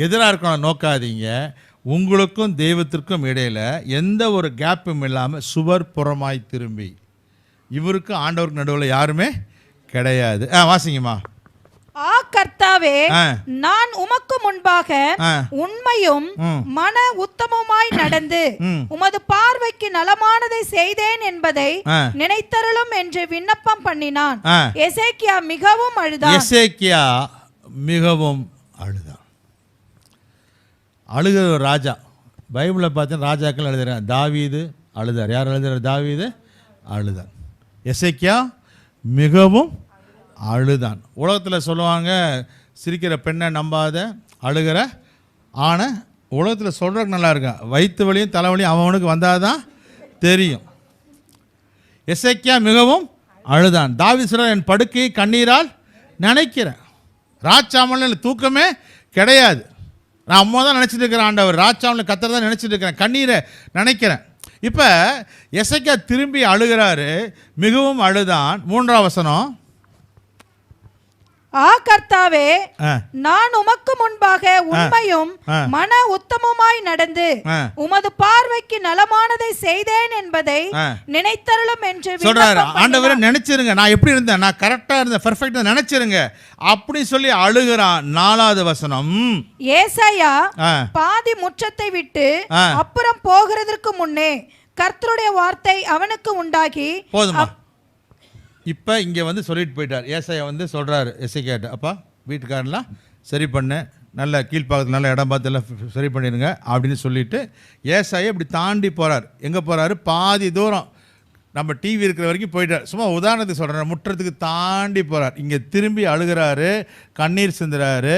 எதிராக இருக்கிறவங்கள நோக்காதீங்க. உங்களுக்கும் தெய்வத்திற்கும் இடையில் எந்த ஒரு கேப்பும் இல்லாமல் சுவர் புறமாய் திரும்பி. இவருக்கு ஆண்டவருக்கு நடுவில் யாருமே கிடையாது. வாசிங்கம்மா. கர்த்தாவே, நான் உமக்கு முன்பாக உண்மையும் மன உத்தமமாய் நடந்து உமது பார்வைக்கு நலமானதை செய்தேன் என்பதை நினைத்தருளும் என்று விண்ணப்பம் பண்ணினான். எசேக்கியா மிகவும் அழுதான். அழுகிற ஒரு ராஜா. பைபிளில் பார்த்தீங்கன்னா ராஜாக்கள் எழுதுறாங்க. தாவீது அழுதார். யார் எழுதுறார்? தாவீது அழுதான். எசேக்கியா மிகவும் அழுதான். உலகத்தில் சொல்லுவாங்க, சிரிக்கிற பெண்ணை நம்பாத, அழுகிற ஆனை உலகத்தில் சொல்கிறதுக்கு நல்லா இருக்கா. வயிற்று வலியும் தலைவலியும் அவனுக்கு வந்தால் தான் தெரியும். எசேக்கியா மிகவும் அழுதான். தாவீது சொல்றார், என் படுக்கையை கண்ணீரால் நினைக்கிறேன். ராச்சாமல் தூக்கமே கிடையாது. நான் அம்மா தான் நினச்சிட்டு இருக்கிறேன், ஆண்டவர் ராச்சாமல் கத்தர் தான் நினச்சிட்டு இருக்கிறேன், கண்ணீரை நினைக்கிறேன். இப்போ எசேக்கியா திரும்பி அழுகிறாரு, மிகவும் அழுதான். 3ஆம் வசனம். கர்த்தாவே, நான் உமக்கு முன்பாக உண்மையும் மன உத்தமமாய் நடந்து உமது பார்வைக்கு நலமானதை செய்தேன் என்பதை நினைத்தருளும் என்று சொல்றாரு. ஆண்டவரே நினைச்சிருங்க, நான் எப்படி இருந்தேன், நான் கரெக்டா இருந்தேன், பெர்ஃபெக்ட்டா நினைச்சிருங்க அப்படி சொல்லி அழுகிறான். 4வது வசனம், ஏசாயா பாதி முற்றத்தை விட்டு அப்புறம் போகிறதற்கு முன்னே கர்த்தருடைய வார்த்தை அவனுக்கு உண்டாகி. போதுமா? இப்போ இங்கே வந்து சொல்லிட்டு போயிட்டார். ஏசாயா வந்து சொல்கிறாரு எசேக்கியாட்ட, அப்பா வீட்டுக்காரெலாம் சரி பண்ண, நல்ல கீழ்ப்பாக்கத்தில் நல்ல இடம் பார்த்து எல்லாம் சரி பண்ணிடுங்க அப்படின்னு சொல்லிட்டு ஏசாயா இப்படி தாண்டி போகிறார். எங்கே போகிறாரு? பாதி தூரம் நம்ம டிவி இருக்கிற வரைக்கும் போயிட்டார். சும்மா உதாரணத்துக்கு சொல்கிறேன், முற்றத்துக்கு தாண்டி போகிறார். இங்கே திரும்பி அழுகிறாரு, கண்ணீர் சிந்துறாரு.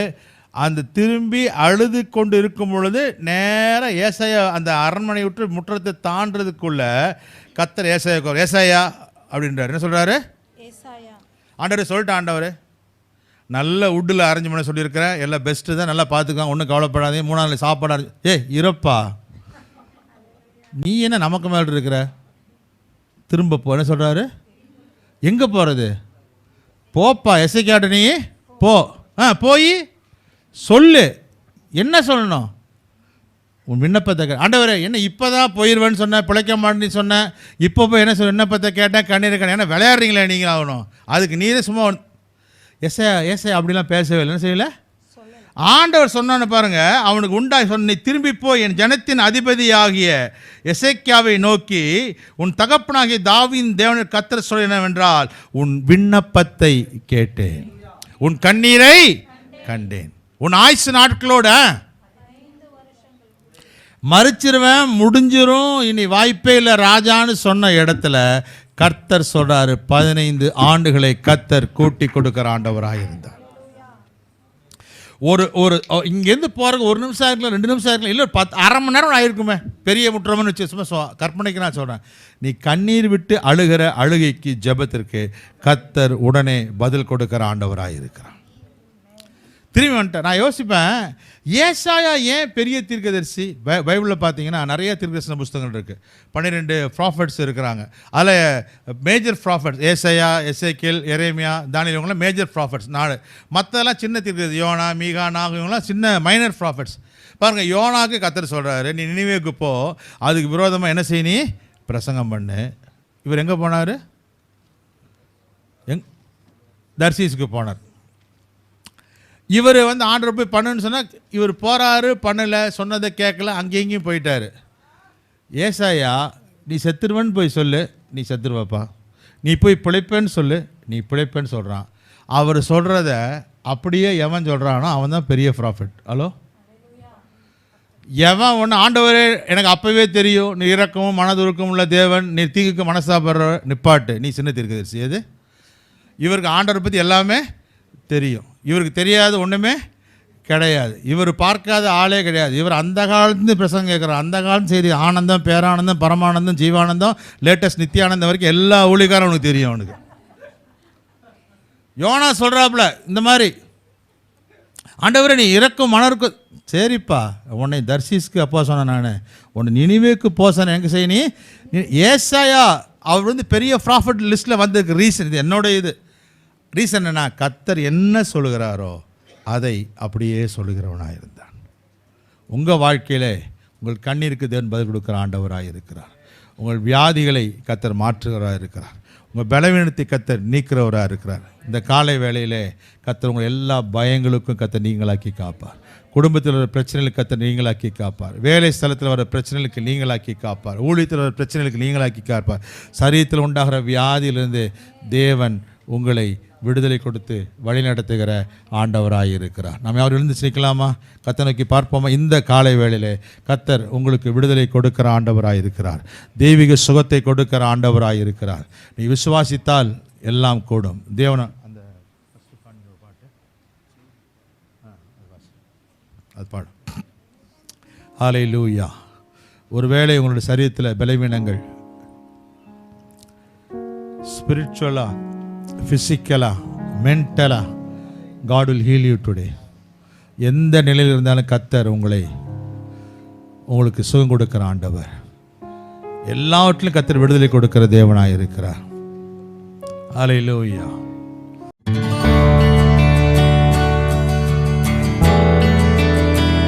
அந்த திரும்பி அழுது கொண்டு இருக்கும் பொழுது நேராக ஏசாயா அந்த அரண்மனை விட்டு முற்றத்தை தாண்டதுக்குள்ள கர்த்தர் ஏசாயா அப்படின்றார். என்ன சொல்கிறாரு? ஆண்டவர் சொல்லிட்டேன், ஆண்டவர் நல்ல வுட்டில் அரேஞ்ச் பண்ண சொல்லியிருக்கிறேன், எல்லாம் பெஸ்ட்டு தான், நல்லா பார்த்துக்கலாம், ஒன்றும் கவலைப்படாதீங்க, 3 நாள் சாப்பாடு இருப்பா, நீ என்ன நமக்கு மேலே இருக்கிற, திரும்ப போ. என்ன சொல்கிறாரு? எங்கே போகிறது? போப்பா, எசேக்கியாட்ட நீ போ, போய் சொல்லு. என்ன சொல்லணும்? உன் விண்ணப்பத்தை ஆண்டவரே, என்ன இப்போ தான் போயிடுவேன்னு சொன்னேன், பிழைக்க மாட்டேன்னு சொன்னேன், இப்போ போய் என்ன சொல்ல, விண்ணப்பத்தை கேட்டேன், கண்ணீர் ஏன்னா விளையாடுறீங்களே நீங்கள் ஆகணும், அதுக்கு நீரே சும்மா ஏசையா அப்படிலாம் பேசவே இல்லை. என்ன செய்யலை? ஆண்டவர் சொன்னான்னு பாருங்க, அவனுக்கு உண்டாய் சொன்ன, நீ திரும்பி போய் என் ஜனத்தின் அதிபதியாகிய எசேக்கியாவை நோக்கி, உன் தகப்பனாகிய தாவீதின் தேவனுடைய கர்த்தர் சொல்ல என்னவென்றால், உன் விண்ணப்பத்தை கேட்டேன், உன் கண்ணீரை கண்டேன், உன் ஆயுசு நாட்களோட மறிச்சிருவேன், முடிஞ்சிரும், இனி வாய்ப்பே இல்லை ராஜான்னு சொன்ன இடத்துல கர்த்தர் சொல்றாரு, 15 ஆண்டுகளை கர்த்தர் கூட்டி கொடுக்கிற ஆண்டவராக இருந்தார். ஒரு இங்கேருந்து போகிறதுக்கு 1 நிமிஷம் இருக்கலாம், 2 நிமிஷம் இருக்கலாம், இல்லை 1/2 மணி நேரம் ஆயிருக்குமே, பெரிய முற்றம்னு வச்சு சும்மா கற்பனைக்கு நான் சொல்கிறேன். நீ கண்ணீர் விட்டு அழுகிற அழுகைக்கு ஜெபத்திற்கு கர்த்தர் உடனே பதில் கொடுக்கிற ஆண்டவராக இருக்கிறார். திரும்பி வந்துட்டேன். நான் யோசிப்பேன், ஏசாயா ஏன் பெரிய தீர்க்கதரிசி? பைபிளில் பார்த்தீங்கன்னா நிறைய தீர்க்கதரிசன புஸ்தகங்கள் இருக்குது, 12 ப்ராஃபட்ஸ் இருக்கிறாங்க. அதில் மேஜர் ப்ராஃபட்ஸ் ஏசாயா, எசேக்கியேல், எரேமியா, தானியேல், இவங்களாம் மேஜர் ப்ராஃபட்ஸ். மற்றதெல்லாம் சின்ன தீர்க்கதரிசி, யோனா, மீகா, நாகு, இவங்களாம் சின்ன மைனர் ப்ராஃபட்ஸ். பாருங்கள், யோனாக்கு கர்த்தர் சொல்கிறாரு, நீ நினிவேக்கு போ, அதுக்கு விரோதமாக என்ன செய்ய, நீ பிரசங்கம் பண்ணு. இவர் எங்கே போனார்? தர்சீஸுக்கு போனார். இவர் வந்து ஆண்டவர் போய் பண்ணுன்னு சொன்னால் இவர் போகிறாரு, பண்ணலை, சொன்னதை கேட்கல, அங்கேயும் போயிட்டார். ஏசாயா, நீ செத்துருவன்னு போய் சொல்லு, நீ செத்துருவப்பா, நீ போய் பிழைப்பேன்னு சொல்லு, நீ பிழைப்பேன்னு சொல்கிறான். அவர் சொல்கிறத அப்படியே எவன் சொல்கிறானோ அவன் தான் பெரிய ப்ராஃபிட். ஹலோ, எவன் ஒன்று ஆண்டவரே எனக்கு அப்போவே தெரியும், நீ இரக்கமும் மனதுருக்கமும் உள்ள தேவன், நீ தீங்குக்கு மனசாப்படுற நிப்பாட்டு, நீ சின்ன தீர்க்கதரிசி. எது? இவருக்கு ஆண்டவரை பற்றி எல்லாமே தெரியும், இவருக்கு தெரியாத ஒன்றுமே கிடையாது, இவர் பார்க்காத ஆளே கிடையாது. இவர் அந்த காலத்துலேருந்து பிரசங்கம் கேட்குறார், அந்த காலத்து செய்தி, ஆனந்தம், பேரானந்தம், பரமானந்தம், ஜீவானந்தம், லேட்டஸ்ட் நித்தியானந்தம் வரைக்கும் எல்லா ஊழியக்காரும் அவனுக்கு தெரியும். அவனுக்கு யோனா சொல்கிறாப்புல இந்த மாதிரி, ஆண்டவரே நீ இறக்கும் மனருக்கு, சரிப்பா உன்னை தர்சீஸ்க்கு அப்பா சொன்னேன், நான் உன்னை நினிவேக்கு போசன எங்கே செய்ய, நீ ஏசாயா அவர் வந்து பெரிய ப்ராஃபிட் லிஸ்ட்டில் வந்திருக்கு. ரீசன் இது, என்னோட இது ரீசன் என்ன, கர்த்தர் என்ன சொல்லுகிறாரோ அதை அப்படியே சொல்லுகிறவனாக இருந்தான். உங்கள் வாழ்க்கையில் உங்கள் கண்ணீருக்கு தேவன் பதில் கொடுக்குற ஆண்டவராக இருக்கிறார். உங்கள் வியாதிகளை கர்த்தர் மாற்றுகிறவராக இருக்கிறார். உங்கள் பலவீனத்தை கர்த்தர் நீக்கிறவராக இருக்கிறார். இந்த காலை வேளையிலே கர்த்தர் உங்கள் எல்லா பயங்களுக்கும் கர்த்தர் நீங்களாக்கி காப்பார். குடும்பத்தில் வர பிரச்சனைகளுக்கு கர்த்தர் நீங்களாக்கி காப்பார். வேலை ஸ்தலத்தில் வர பிரச்சனைகளுக்கு நீங்களாக்கி காப்பார். ஊழியத்தில் வர பிரச்சனைகளுக்கு நீங்களாக்கி காப்பார். சரீரத்தில் உண்டாகிற வியாதியிலிருந்து தேவன் உங்களை விடுதலை கொடுத்து வழிநடத்துகிற ஆண்டவராக இருக்கிறார். நாம் யாரும் எழுந்து நிற்கலாமா? கர்த்தரை நோக்கி பார்ப்போமா? இந்த காலை வேளையிலே கர்த்தர் உங்களுக்கு விடுதலை கொடுக்கிற ஆண்டவராக இருக்கிறார். தெய்வீக சுகத்தை கொடுக்கிற ஆண்டவராக இருக்கிறார். நீ விசுவாசித்தால் எல்லாம் கூடும். தேவன அந்த பாட்டு அது பாடு. ஹல்லேலூயா. ஒருவேளை உங்களுடைய சரீரத்தில் பலவீனங்கள், ஸ்பிரிச்சுவலா, ஃபிசிக்கலா, மென்டலா, God will heal you today. எந்த நிலையில் இருந்தாலும் கர்த்தர் உங்களுக்கு சுகம் கொடுக்கிற ஆண்டவர். எல்லாவற்றிலும் கர்த்தர் விடுதலை கொடுக்கிற தேவனாக இருக்கிறார். ஹல்லேலூயா.